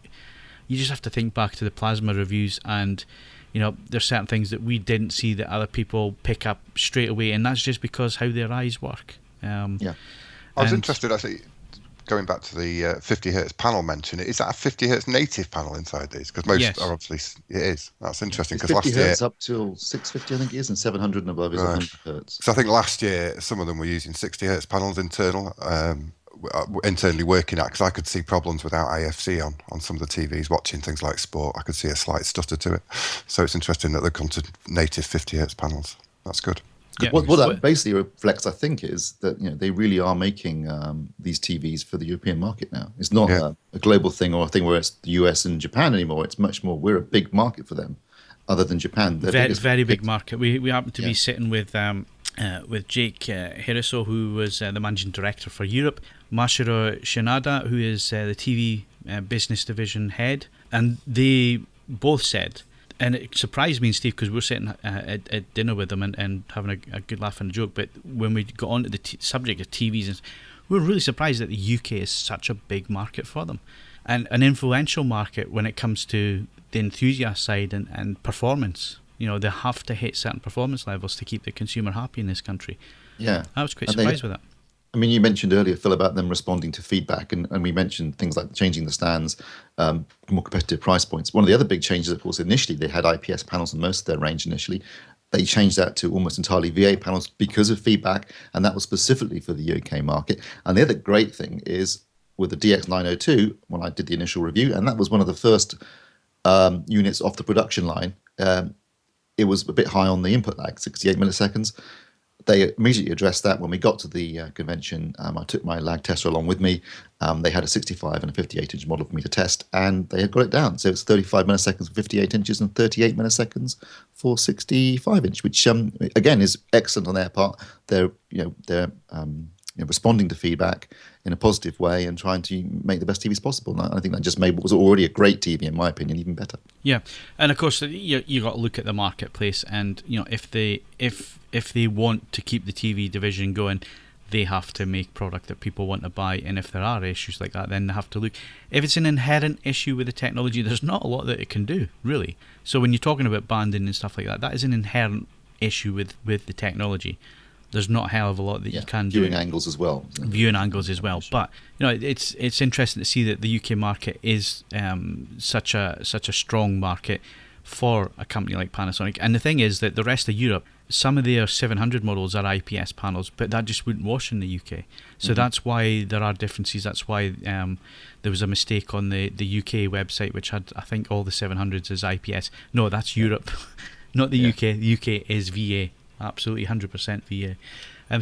you just have to think back to the plasma reviews, and there's certain things that we didn't see that other people pick up straight away, and that's just because how their eyes work. I was interested, actually, going back to the 50 hertz panel mention. Is that a 50 hertz native panel inside these? Because most are obviously, it is. That's interesting. Because last year, up till 650, I think it is, and 700 and above is 100 hertz. So I think last year some of them were using 60 hertz panels internally working at, because I could see problems without AFC on some of the TVs watching things like sport. I could see a slight stutter to it. So it's interesting that they've gone to native 50 hertz panels. That's good. Yeah. What that basically reflects, I think, is that they really are making these TVs for the European market now. It's not a global thing or a thing where it's the US and Japan anymore. It's much more. We're a big market for them, other than Japan. Very big market. We happen to be sitting with Jake Hiriso, who was the managing director for Europe, Masahiro Shinada, who is the TV business division head, and they both said. And it surprised me and Steve, because we were sitting at dinner with them and having a good laugh and a joke. But when we got on to the subject of TVs, we were really surprised that the UK is such a big market for them, and an influential market when it comes to the enthusiast side and performance. They have to hit certain performance levels to keep the consumer happy in this country. Yeah, I was quite surprised with that. I mean, you mentioned earlier, Phil, about them responding to feedback, and we mentioned things like changing the stands, more competitive price points. One of the other big changes, of course, initially they had IPS panels on most of their range initially. They changed that to almost entirely VA panels because of feedback, and that was specifically for the UK market. And the other great thing is with the DX902, when I did the initial review, and that was one of the first units off the production line, it was a bit high on the input lag, 68 milliseconds. They immediately addressed that when we got to the convention. I took my lag tester along with me. They had a 65 and a 58-inch model for me to test, and they had got it down. So it's 35 milliseconds for 58 inches and 38 milliseconds for 65-inch, which again is excellent on their part. They're responding to feedback in a positive way and trying to make the best TVs possible. And I think that just made what was already a great TV, in my opinion, even better. Yeah, and of course you got to look at the marketplace, and if they want to keep the TV division going, they have to make product that people want to buy. And if there are issues like that, then they have to look. If it's an inherent issue with the technology, there's not a lot that it can do, really. So when you're talking about banding and stuff like that, that is an inherent issue with the technology. There's not a hell of a lot that you can do. Viewing angles as well. Viewing angles as well. But it's interesting to see that the UK market is such a strong market for a company like Panasonic. And the thing is that the rest of Europe, some of their 700 models are IPS panels, but that just wouldn't wash in the UK. So that's why there are differences. That's why there was a mistake on the UK website, which had, I think, all the 700s as IPS. No, that's Europe, not the UK. The UK is VA. absolutely 100% VA.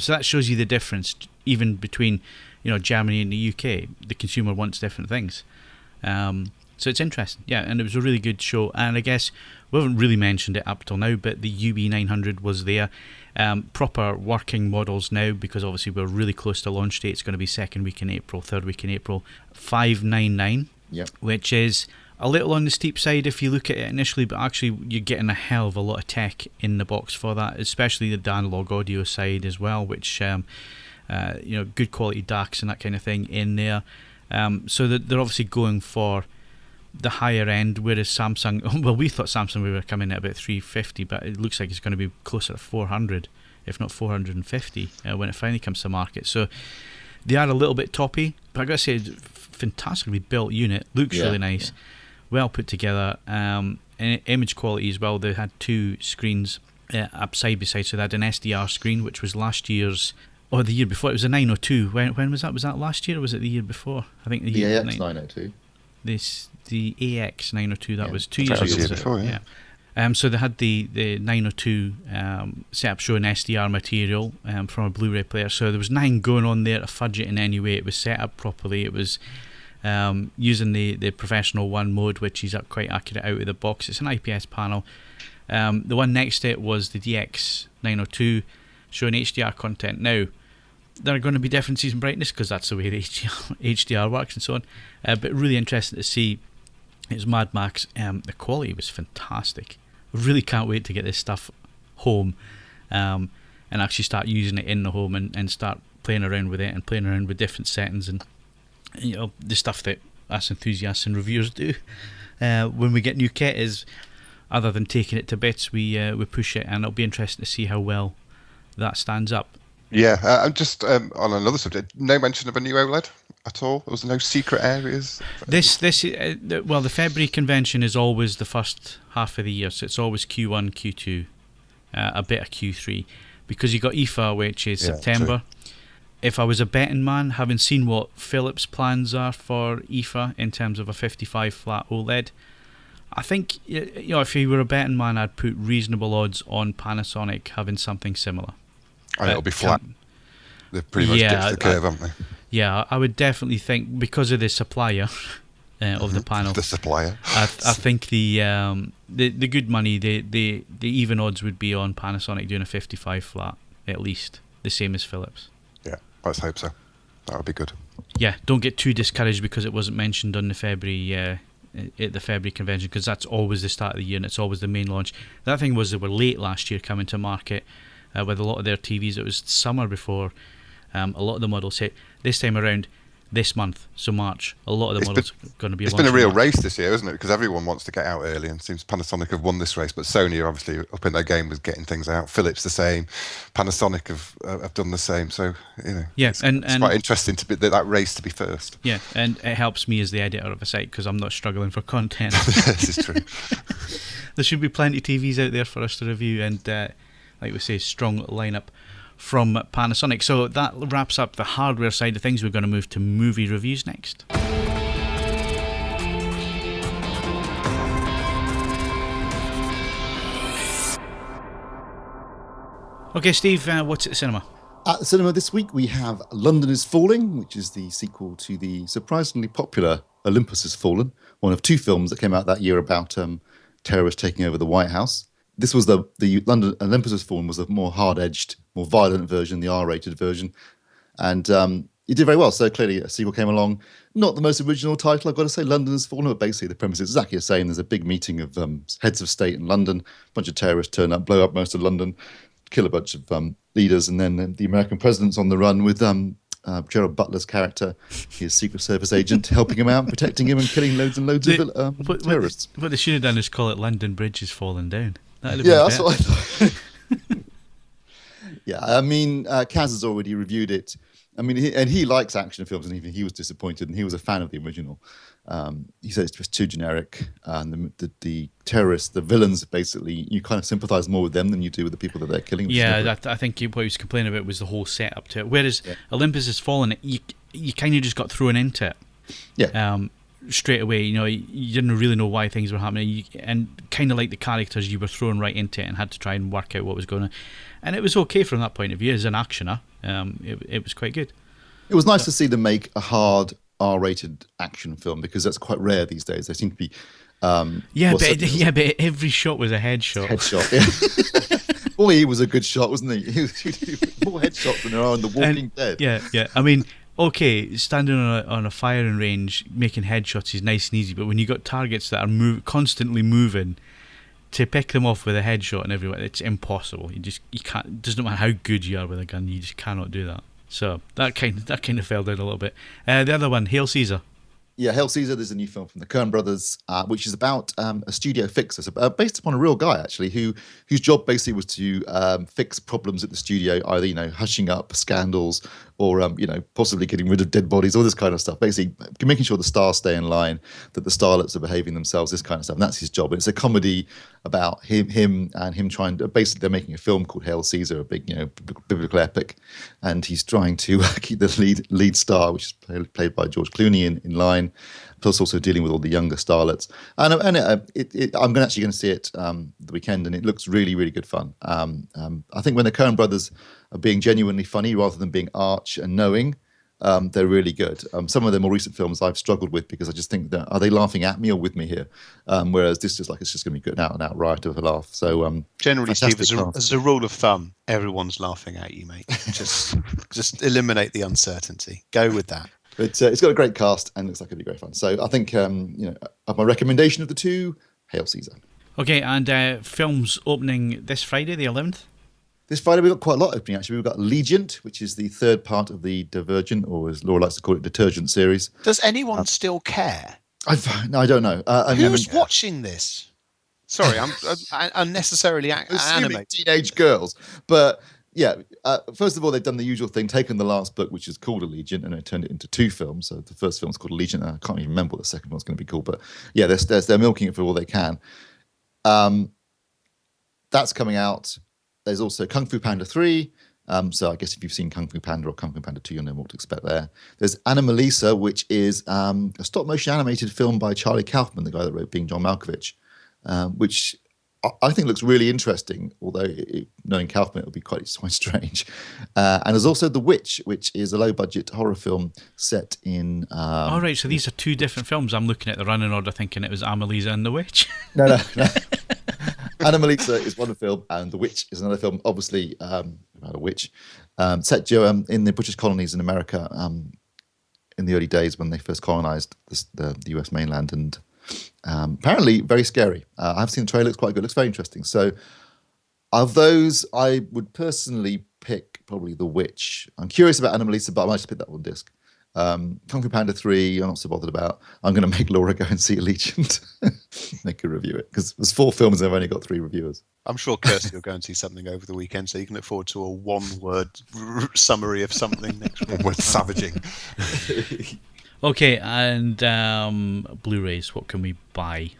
So that shows you the difference, even between Germany and the UK. The consumer wants different things. So it's interesting, yeah, and it was a really good show. And I guess we haven't really mentioned it up till now, but the UB900 was there. Proper working models now, because obviously we're really close to launch date. It's going to be second week in April, third week in April. 599, which is a little on the steep side if you look at it initially, but actually you're getting a hell of a lot of tech in the box for that, especially the analog audio side as well, which good quality DACs and that kind of thing in there. So they're obviously going for the higher end, whereas Samsung, well, we thought Samsung we were coming at about 350, but it looks like it's going to be closer to 400, if not 450, when it finally comes to market. So they are a little bit toppy, but I gotta say, fantastically built unit, looks really nice, well put together, and image quality as well. They had two screens up side by side, so they had an SDR screen, which was last year's, or the year before. It was a 902. When was that? Was that last year or was it the year before? I think the AX 902. The AX 902, that was 2 years ago. That was the year before, yeah. So they had the 902 set up showing SDR material from a Blu-ray player. So there was nothing going on there to fudge it in any way. It was set up properly. It was using the professional one mode, which is quite accurate out of the box. It's an IPS panel. The one next to it was the DX 902 showing HDR content. Now, there are going to be differences in brightness because that's the way the HDR works and so on. But really interesting to see. It was Mad Max. The quality was fantastic. I really can't wait to get this stuff home and actually start using it in the home and start playing around with it and playing around with different settings and the stuff that us enthusiasts and reviewers do. When we get new kit is, other than taking it to bits, we push it, and it'll be interesting to see how well that stands up. Yeah, I'm just on another subject. No mention of a new OLED at all. There was no secret areas. Well, the February convention is always the first half of the year, so it's always Q1, Q2, a bit of Q3, because you got IFA, which is September. True. If I was a betting man, having seen what Philips' plans are for IFA in terms of a 55 flat OLED, I think if you were a betting man, I'd put reasonable odds on Panasonic having something similar. And it'll be flat. They've pretty much ditched the curve, haven't they? Yeah, I would definitely think, because of the supplier of the panel. The supplier. I think the good money, the even odds would be on Panasonic doing a 55 flat, at least. The same as Philips. Yeah, let's hope so. That would be good. Yeah, don't get too discouraged because it wasn't mentioned on the February at the February convention, because that's always the start of the year and it's always the main launch. That thing was they were late last year coming to market. With a lot of their TVs, it was summer before a lot of the models hit. This time around, this month, so March, a lot of the models are going to be. It's been a real race this year, isn't it? Because everyone wants to get out early, and it seems Panasonic have won this race, but Sony are obviously up in their game with getting things out. Philips the same, Panasonic have done the same. So it's quite interesting to be that race to be first. Yeah, and it helps me as the editor of a site because I'm not struggling for content. This is true. There should be plenty of TVs out there for us to review, and like we say, strong lineup from Panasonic. So that wraps up the hardware side of things. We're going to move to movie reviews next. Okay, Steve, what's at the cinema? At the cinema this week, we have London is Falling, which is the sequel to the surprisingly popular Olympus Has Fallen, one of two films that came out that year about terrorists taking over the White House. This was the London Olympus Has Fallen was a more hard-edged, more violent version, the R-rated version, and it did very well. So clearly a sequel came along. Not the most original title, I've got to say, London Has Fallen, but basically the premise is exactly the same. There's a big meeting of heads of state in London, a bunch of terrorists turn up, blow up most of London, kill a bunch of leaders, and then the American president's on the run with Gerald Butler's character, his Secret Service agent, helping him out, protecting him, and killing loads and loads of terrorists. What they should have done is call it London Bridge Is Falling Down. That's what I thought. Yeah, I mean, Kaz has already reviewed it. I mean, he likes action films, and even he was disappointed, and he was a fan of the original. He said it's just too generic, and the terrorists, the villains, basically, you kind of sympathise more with them than you do with the people that they're killing. Yeah, I think what he was complaining about was the whole setup to it. Whereas Olympus Has Fallen, you kind of just got thrown into it. Yeah. straight away. You didn't really know why things were happening, and kind of like the characters, you were thrown right into it and had to try and work out what was going on. And it was okay from that point of view. As an actioner, it was quite good. It was nice to see them make a hard R-rated action film, because that's quite rare these days. They seem to be. But every shot was a headshot. Boy, he was a good shot, wasn't he? He was more headshots than there are in The Walking Dead. Yeah. I mean, okay, standing on a firing range making headshots is nice and easy, but when you got targets that are constantly moving, to pick them off with a headshot and everywhere, it's impossible. You can't. It doesn't matter how good you are with a gun, you just cannot do that. So that kind of fell down a little bit. The other one, Hail Caesar. Yeah, Hail Caesar. There's a new film from the Coen brothers, which is about a studio fixer, based upon a real guy actually, whose job basically was to fix problems at the studio, either hushing up scandals or possibly getting rid of dead bodies, all this kind of stuff. Basically, making sure the stars stay in line, that the starlets are behaving themselves, this kind of stuff. And that's his job. And it's a comedy about him trying to. Basically, they're making a film called Hail Caesar, a big biblical epic, and he's trying to keep the lead star, which is played by George Clooney, in line. Plus, also dealing with all the younger starlets, and I'm actually going to see it the weekend, and it looks really, really good fun. I think when the Coen brothers are being genuinely funny rather than being arch and knowing, they're really good. Some of their more recent films I've struggled with, because I just think that, are they laughing at me or with me here? Whereas this is it's just going to be good out and out riot of a laugh. So generally, Steve, as a rule of thumb, everyone's laughing at you, mate. just eliminate the uncertainty. Go with that. But it's got a great cast and looks like it'll be great fun. So I think, of my recommendation of the two, Hail Caesar. Okay, and films opening this Friday, the 11th? This Friday we've got quite a lot opening, actually. We've got Allegiant, which is the third part of the Divergent, or as Laura likes to call it, Detergent series. Does anyone still care? No, I don't know. Who's watching this? Sorry, I'm unnecessarily animated. Teenage girls. But... yeah, first of all, they've done the usual thing, taken the last book, which is called Allegiant, and they turned it into two films. So the first film's called Allegiant, and I can't even remember what the second one's going to be called. But yeah, they're milking it for all they can. That's coming out. There's also Kung Fu Panda 3. So I guess if you've seen Kung Fu Panda or Kung Fu Panda 2, you'll know what to expect there. There's Anomalisa, which is a stop-motion animated film by Charlie Kaufman, the guy that wrote Being John Malkovich, which... I think looks really interesting, although knowing Kaufman, it'll be quite strange. And there's also The Witch, which is a low-budget horror film set in... all right, so these are two different films. I'm looking at the running order thinking it was Anomalisa and The Witch. No. Anomalisa is one film, and The Witch is another film, obviously about a witch, set in the British colonies in America in the early days when they first colonized the US mainland, and... apparently very scary. I've seen the trailer, it's quite good, looks very interesting. So of those, I would personally pick probably The Witch. I'm curious about Anomalisa, but I might just pick that one disc. Kung Fu Panda 3, I'm not so bothered about. I'm going to make Laura go and see Allegiant. Make her review it, because there's 4 films and I've only got 3 reviewers. I'm sure Kirsty will go and see something over the weekend, so you can look forward to a one-word summary of something next week. With savaging. Okay, and Blu-rays, what can we buy?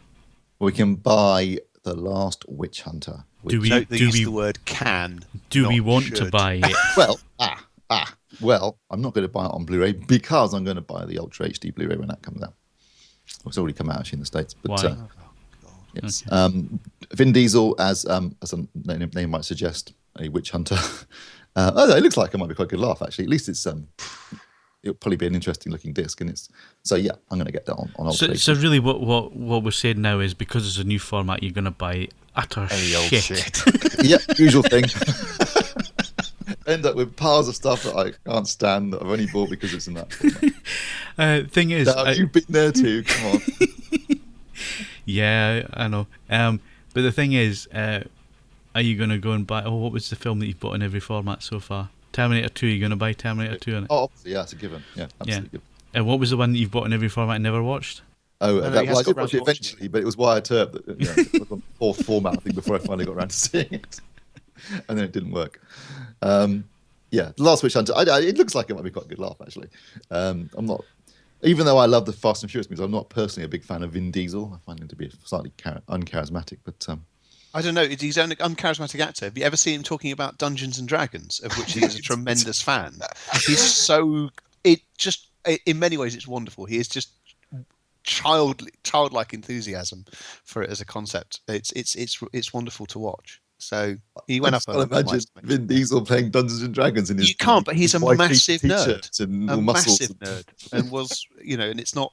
We can buy The Last Witch Hunter. Do we use the word can? Do we want to buy it? Well, I'm not going to buy it on Blu-ray, because I'm going to buy the Ultra HD Blu-ray when that comes out. It's already come out actually in the States. But, why? Yes. Okay. Vin Diesel as a name might suggest, a witch hunter. It looks like it might be quite a good laugh actually. At least it's it'll probably be an interesting looking disc, and it's I'm going to get that on Ultra. So really, what we're saying now is, because it's a new format, you're going to buy utter shit. Yeah, usual thing. End up with piles of stuff that I can't stand, that I've only bought because it's in that format. Thing is, you've been there too. Come on. Yeah, I know. But the thing is, are you going to go and buy? What was the film that you've bought in every format so far? Terminator 2, you're going to buy Terminator 2 on it? Oh, obviously, yeah, it's a given. Yeah, absolutely. Yeah. And what was the one that you've bought in every format and never watched? I did watch it eventually, but it was Wyatt Earp that it was on the 4th format, I think, before I finally got around to seeing it. And then it didn't work. The Last Witch Hunter, it looks like it might be quite a good laugh, actually. I'm not, even though I love the Fast and Furious movies, I'm not personally a big fan of Vin Diesel. I find him to be slightly uncharismatic, but... I don't know. He's an uncharismatic actor. Have you ever seen him talking about Dungeons and Dragons, of which he is a tremendous fan? He's in many ways, it's wonderful. He is just childlike enthusiasm for it as a concept. It's wonderful to watch. So he went up. I imagine Vin Diesel playing Dungeons and Dragons in his. You can't, but he's a massive nerd, and was, and it's not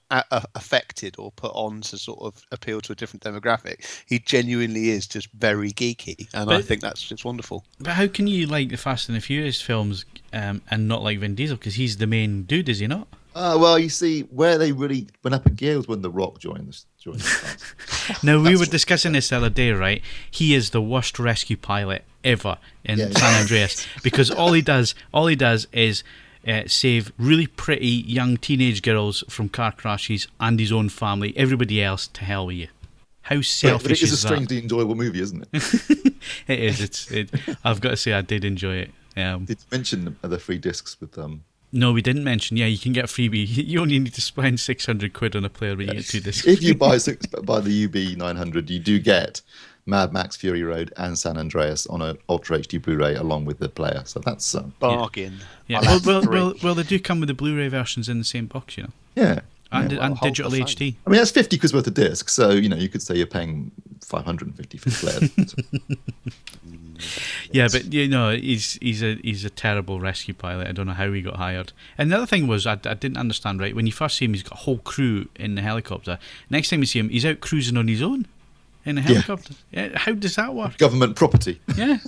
affected or put on to sort of appeal to a different demographic. He genuinely is just very geeky, and I think that's just wonderful. But how can you like the Fast and the Furious films and not like Vin Diesel, because he's the main dude, is he not? Well, you see, where they really went up a gear was when The Rock joined the cast. Now, we were discussing this the other day, right? He is the worst rescue pilot ever in San Andreas, because all he does is save really pretty young teenage girls from car crashes and his own family. Everybody else, to hell with you. How selfish is that? It is a strangely enjoyable movie, isn't it? It is. I've got to say, I did enjoy it. Did you mention the free discs with No, we didn't mention. Yeah, you can get a freebie. You only need to spend £600 on a player, but you get 2 discs. If you buy the UB 900, you do get Mad Max Fury Road and San Andreas on an Ultra HD Blu-ray along with the player. So that's bargain. Yeah. Well, they do come with the Blu-ray versions in the same box, Yeah. And digital HD. I mean, that's 50 quid worth of discs. So you could say you're paying 550 for the player. Yeah, but he's a terrible rescue pilot. I don't know how he got hired. And the other thing was, I didn't understand, right? When you first see him, he's got a whole crew in the helicopter. Next time you see him, he's out cruising on his own in a helicopter. Yeah, how does that work? Government property. Yeah,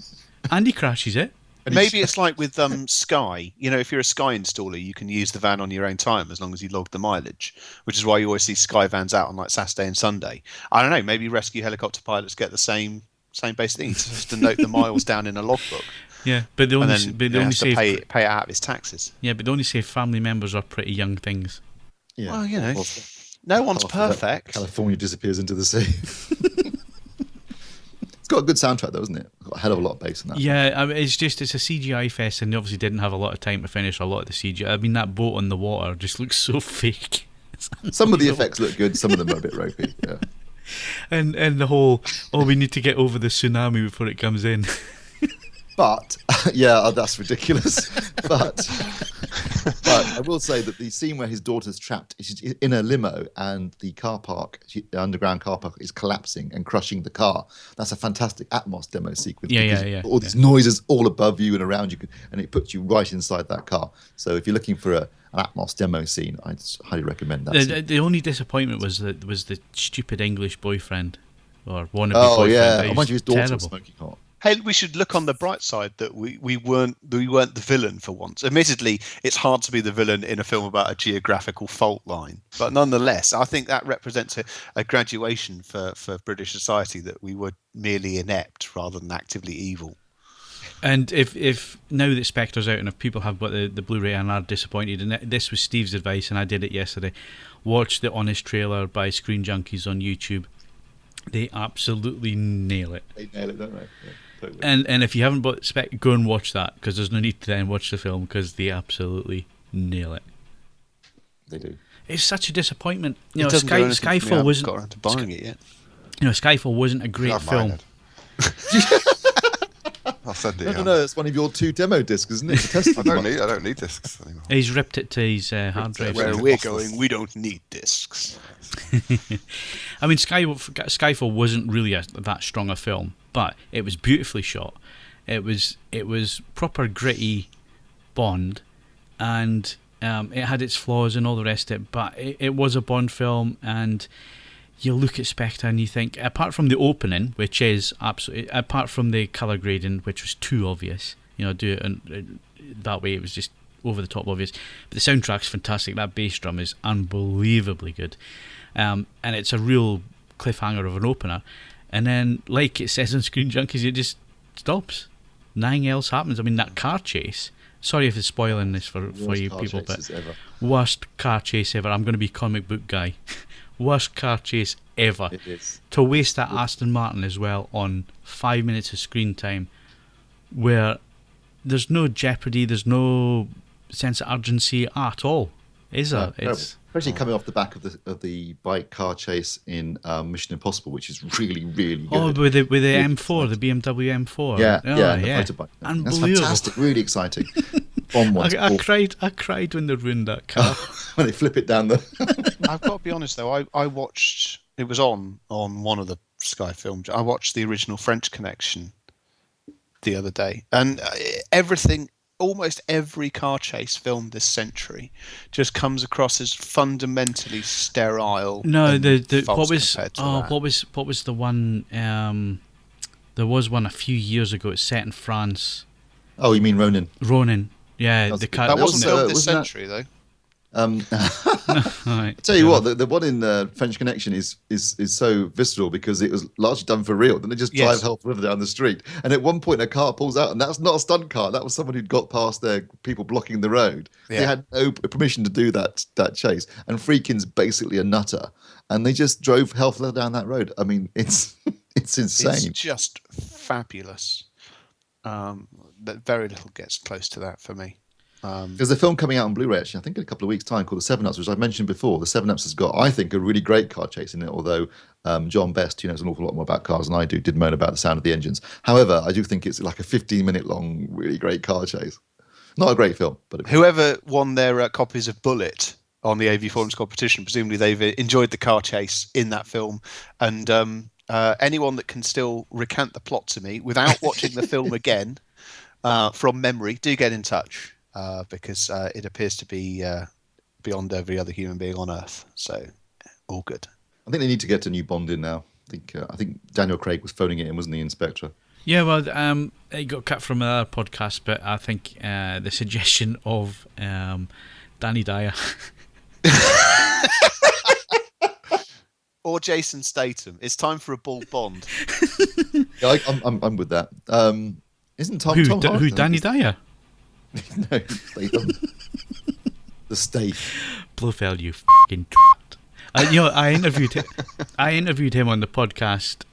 and he crashes it. Maybe it's like with Sky. If you're a Sky installer, you can use the van on your own time as long as you log the mileage, which is why you always see Sky vans out on like Saturday and Sunday. I don't know. Maybe rescue helicopter pilots get the same base thing, just to note the miles down in a logbook. Yeah, but they only save pay it out of his taxes. Yeah, but they only say family members are pretty young things. Yeah. Well, no one's perfect. California disappears into the sea. It's got a good soundtrack, though, isn't it? Got a hell of a lot of bass in that. Yeah, I mean, it's a CGI fest, and they obviously didn't have a lot of time to finish a lot of the CGI. I mean, that boat on the water just looks so fake. Some of the effects look good, some of them are a bit ropey. Yeah. And the whole, we need to get over the tsunami before it comes in. But that's ridiculous. But I will say that the scene where his daughter's trapped in a limo and the car park, the underground car park, is collapsing and crushing the car. That's a fantastic Atmos demo sequence. Yeah. All these noises all above you and around you, and it puts you right inside that car. So if you're looking for an Atmos demo scene, I'd highly recommend that. The only disappointment was the stupid English boyfriend or wannabe boyfriend. Oh yeah, I mind you, his daughter was smoking hot. Hey, we should look on the bright side that we weren't the villain for once. Admittedly, it's hard to be the villain in a film about a geographical fault line, but nonetheless, I think that represents a graduation for British society, that we were merely inept rather than actively evil. And if now that Spectre's out and if people have got the Blu-ray and are disappointed, and this was Steve's advice and I did it yesterday, watch the honest trailer by Screen Junkies on YouTube. They absolutely nail it. They nail it, don't they? Yeah. Totally. And if you haven't bought Spec, go and watch that, because there's no need to then watch the film, because they absolutely nail it. They do. It's such a disappointment. Skyfall wasn't. Got around to buying it yet. Skyfall wasn't a great film. I'll send it. No, it's one of your 2 demo discs, isn't it? I don't need discs anymore. He's ripped it to his hard drive. Where we're going, we don't need discs. I mean, Skyfall wasn't really that strong a film, but it was beautifully shot. It was proper gritty Bond, and it had its flaws and all the rest of it, but it was a Bond film. And you look at Spectre and you think, apart from the opening, which is absolutely, apart from the colour grading, which was too obvious, do it that way, it was just over the top obvious. But the soundtrack's fantastic. That bass drum is unbelievably good. And it's a real cliffhanger of an opener. And then, like it says on Screen Junkies, it just stops. Nothing else happens. I mean, that car chase. Sorry if it's spoiling this for you people, but worst car chase ever. I'm going to be comic book guy. Worst car chase ever. It is. To waste that Aston Martin as well on 5 minutes of screen time, where there's no jeopardy, there's no sense of urgency at all, is there? Especially coming off the back of the bike car chase in Mission Impossible, which is really, really good. Oh, with the M4, the BMW M4. Yeah, Motorbike. Unbelievable. That's fantastic, really exciting. I cried when they ruined that car. When they flip it down the. I've got to be honest though. I watched. It was on one of the Sky films. I watched the original French Connection the other day, and almost every car chase filmed this century just comes across as fundamentally sterile. No, what was the one? There was one a few years ago. It's set in France. Oh, you mean Ronin? Ronin, yeah. That wasn't filmed this century though. Right. I tell you what, the one in French Connection is so visceral because it was largely done for real. Then they just drive Health River down the street, and at one point a car pulls out, and that's not a stunt car. That was someone who'd got past their people blocking the road. Yeah. They had no permission to do that chase, and Friedkin's basically a nutter, and they just drove Health River down that road. I mean, it's insane. It's just fabulous. But very little gets close to that for me. There's a film coming out on Blu-ray, actually, I think in a couple of weeks' time, called The 7-Ups, which I've mentioned before. The 7-Ups has got, I think, a really great car chase in it, although John Best, who knows an awful lot more about cars than I do, did moan about the sound of the engines. However, I do think it's like a 15-minute long, really great car chase. Not a great film. But whoever won their copies of Bullet on the AVForums competition, presumably they've enjoyed the car chase in that film. And anyone that can still recant the plot to me without watching the film again from memory, do get in touch. Because it appears to be beyond every other human being on Earth. So, all good. I think they need to get a new Bond in now. I think Daniel Craig was phoning it in, wasn't he, in Spectre? Yeah, well, it got cut from another podcast, but I think the suggestion of Danny Dyer. Or Jason Statham. It's time for a bald Bond. Yeah, I'm with that. Isn't Tom Hardy? Who, Danny Dyer? No, Statham. The Stath. Blofeld, you fucking twat. I interviewed him on the podcast.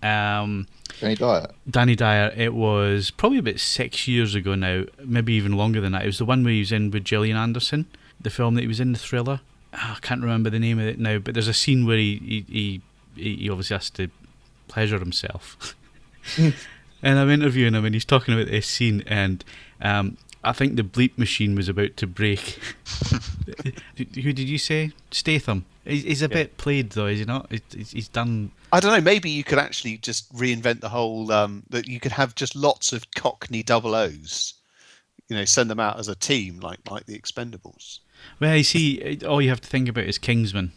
Danny Dyer. It was probably about 6 years ago now, maybe even longer than that. It was the one where he was in with Gillian Anderson, the film that he was in, the thriller. I can't remember the name of it now, but there's a scene where he obviously has to pleasure himself. And I'm interviewing him, and he's talking about this scene, and I think the bleep machine was about to break. Who did you say? Statham. He's a bit played, though, is he not? He's done... I don't know, maybe you could actually just reinvent the whole... that you could have just lots of Cockney double O's. Send them out as a team, like the Expendables. Well, you see, all you have to think about is Kingsman.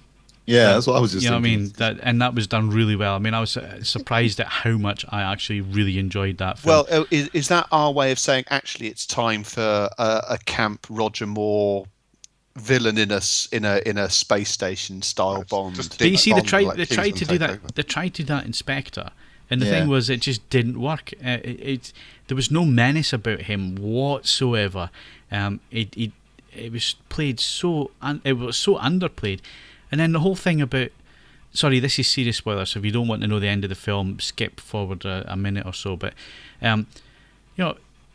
Yeah, that's what I was just thinking. You know what I mean? That was done really well. I mean, I was surprised at how much I actually really enjoyed that film. Well, is that our way of saying, actually, it's time for a camp Roger Moore villain in a space station style Bond? But you see, they tried to do that. They tried to do that in Spectre. And the thing was, it just didn't work. There was no menace about him whatsoever. It was played so... it was so underplayed. And then the whole thing about... Sorry, this is serious spoilers, so if you don't want to know the end of the film, skip forward a minute or so. But,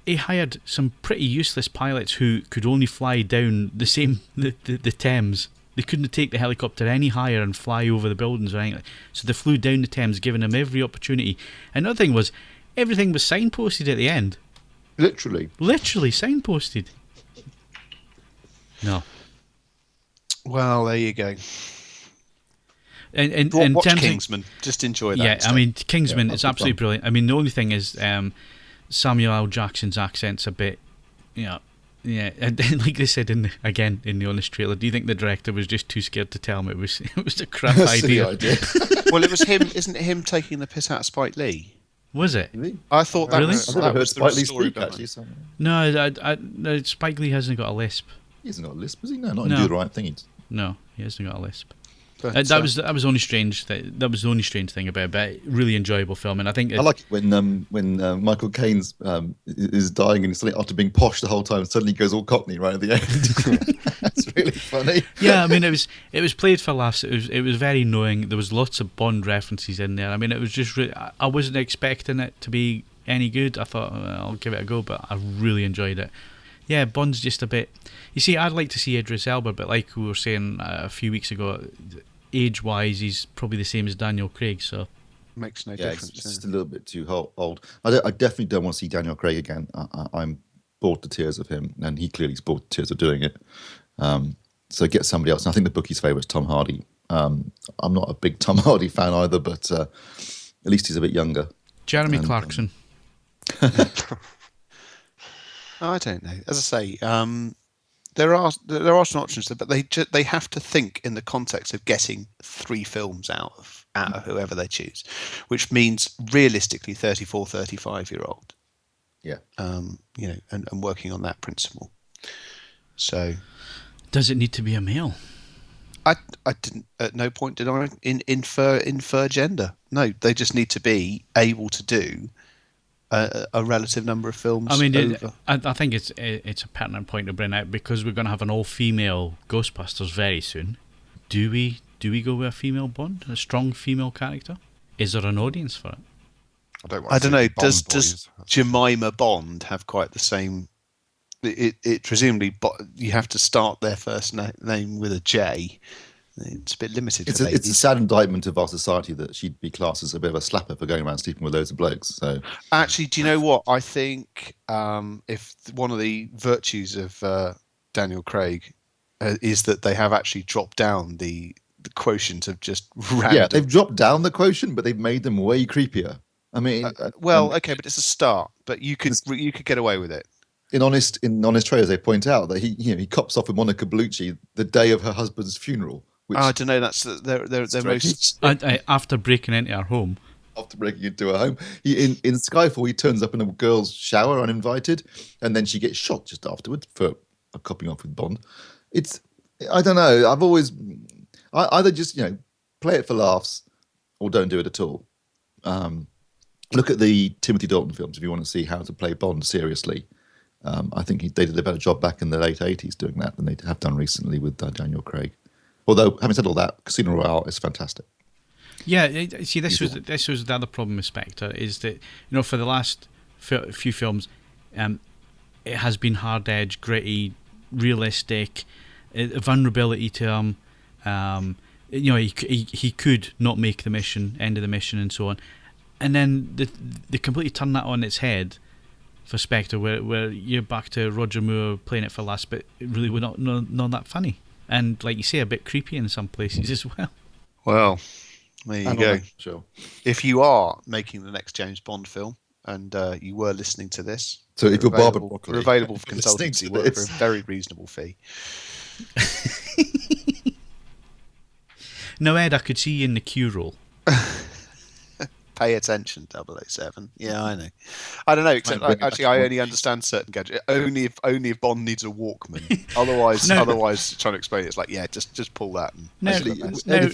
he hired some pretty useless pilots who could only fly down the Thames. They couldn't take the helicopter any higher and fly over the buildings or anything. So they flew down the Thames, giving them every opportunity. Another thing was, everything was signposted at the end. Literally signposted. No. Well, there you go. And watch Kingsman. Just enjoy that. Yeah, instead. I mean, Kingsman is absolutely brilliant. I mean, the only thing is Samuel L. Jackson's accent's a bit, yeah. And like they said in the honest trailer, do you think the director was just too scared to tell him it was a crap idea? Well, it was him. Isn't it him taking the piss out of Spike Lee? Was it? Really? I thought that was. I've never heard Spike Lee story speak, actually. So. No, Spike Lee hasn't got a lisp. He hasn't got a lisp, has he? No, not Do the Right Thing. No, he hasn't got a lisp. But, that was the only strange thing about it, but really enjoyable film. And I think I like it when Michael Caine is dying and suddenly, after being posh the whole time, suddenly goes all Cockney right at the end. That's really funny. Yeah, I mean it was played for laughs. It was very knowing. There was lots of Bond references in there. I mean, it was just I wasn't expecting it to be any good. I thought I'll give it a go, but I really enjoyed it. Yeah, Bond's just a bit... You see, I'd like to see Idris Elba, but like we were saying a few weeks ago, age-wise, he's probably the same as Daniel Craig, so... Makes no difference. It's just a little bit too old. I definitely don't want to see Daniel Craig again. I'm bored to tears of him, and he clearly is bored to tears of doing it. So get somebody else. And I think the bookie's favourite is Tom Hardy. I'm not a big Tom Hardy fan either, but at least he's a bit younger. Jeremy Clarkson. I don't know. As I say, there are some options, but they have to think in the context of getting 3 films out of whoever they choose, which means realistically 34, 35-year-old. Yeah. You know, and working on that principle. So, does it need to be a male? I didn't, at no point did I infer gender. No, they just need to be able to do a relative number of films. I mean, I think it's a pertinent point to bring out, because we're going to have an all-female Ghostbusters very soon. Do we go with a female Bond, a strong female character? Is there an audience for it? I don't know. Does Jemima Bond have quite the same? It presumably you have to start their first name with a J. It's a bit limited. It's a sad indictment of our society that she'd be classed as a bit of a slapper for going around sleeping with loads of blokes. So actually, do you know what? I think if one of the virtues of Daniel Craig is that they have actually dropped down the quotient of just random. Yeah, they've dropped down the quotient, but they've made them way creepier. I mean, okay, but it's a start. But you could get away with it. In honest trailers, they point out that he cops off with Monica Bellucci the day of her husband's funeral. Which I don't know. That's their most. After breaking into her home. After breaking into her home, in Skyfall, he turns up in a girl's shower uninvited, and then she gets shot just afterwards for copping off with Bond. I don't know. I've always either just play it for laughs or don't do it at all. Look at the Timothy Dalton films if you want to see how to play Bond seriously. I think they did a better job back in the late 80s doing that than they have done recently with Daniel Craig. Although, having said all that, Casino Royale is fantastic. Yeah, see, this was the other problem with Spectre, is that for the last few films, it has been hard-edged, gritty, realistic, vulnerability to him. He could not make the mission, end of the mission, and so on. And then they completely turn that on its head for Spectre, where you're back to Roger Moore playing it for laughs, but it really was not that funny. And like you say, a bit creepy in some places as well. Well, there you go. Sure. If you are making the next James Bond film and you were listening to this, so if you're Barbara Broccoli, we're available for consultancy work for a very reasonable fee. No, Ed, I could see you in the Q role. Pay attention, 007. Yeah, I know. I don't know. Except I only understand certain gadgets. Only if Bond needs a Walkman. Otherwise, trying to explain it's like, yeah, just pull that. Have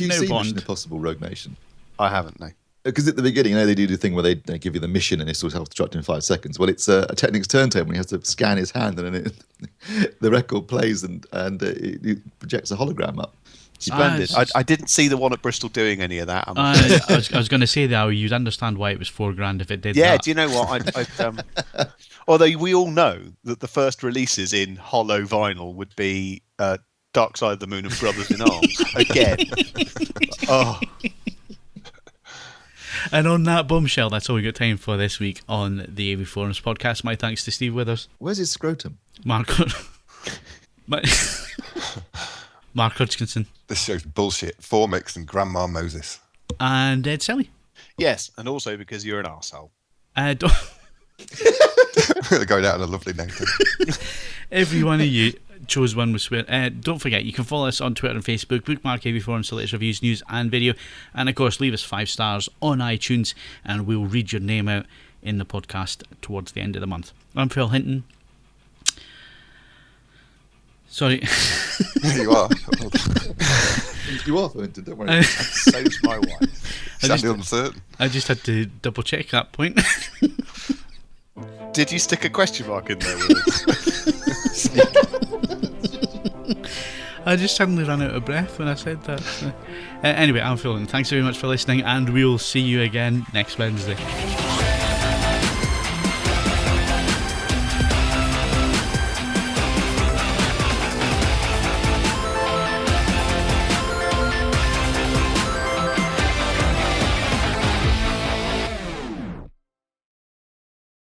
you seen Mission Impossible: Rogue Nation? I haven't. No. Because at the beginning, they do the thing where they give you the mission and it's sort of self-destruct in 5 seconds. Well, it's a Technics turntable when he has to scan his hand and then the record plays and it projects a hologram up. Splendid. I didn't see the one at Bristol doing any of that. I was going to say that you'd understand why it was $4,000 if it did. Yeah, that. Do you know what? Although we all know that the first releases in hollow vinyl would be Dark Side of the Moon and Brothers in Arms again. Oh. And on that bombshell, that's all we got time for this week on the AVForums podcast. My thanks to Steve Withers. Where's his scrotum? Mark Hodgkinson. This show's bullshit. Formix and Grandma Moses. And Ed Selley. Yes, and also because you're an arsehole. Going out on a lovely note. Every one of you chose one with swear. Don't forget, you can follow us on Twitter and Facebook, bookmark AVForums, so latest reviews, news and video, and of course leave us 5 stars on iTunes and we'll read your name out in the podcast towards the end of the month. I'm Phil Hinton. Sorry. You are. You are Phil Hinton, don't worry. So's my wife. Sounded uncertain. I just had to double check that point. Did you stick a question mark in there with us? I just suddenly ran out of breath when I said that. So. Anyway, I'm Phil, and thanks very much for listening, and we'll see you again next Wednesday.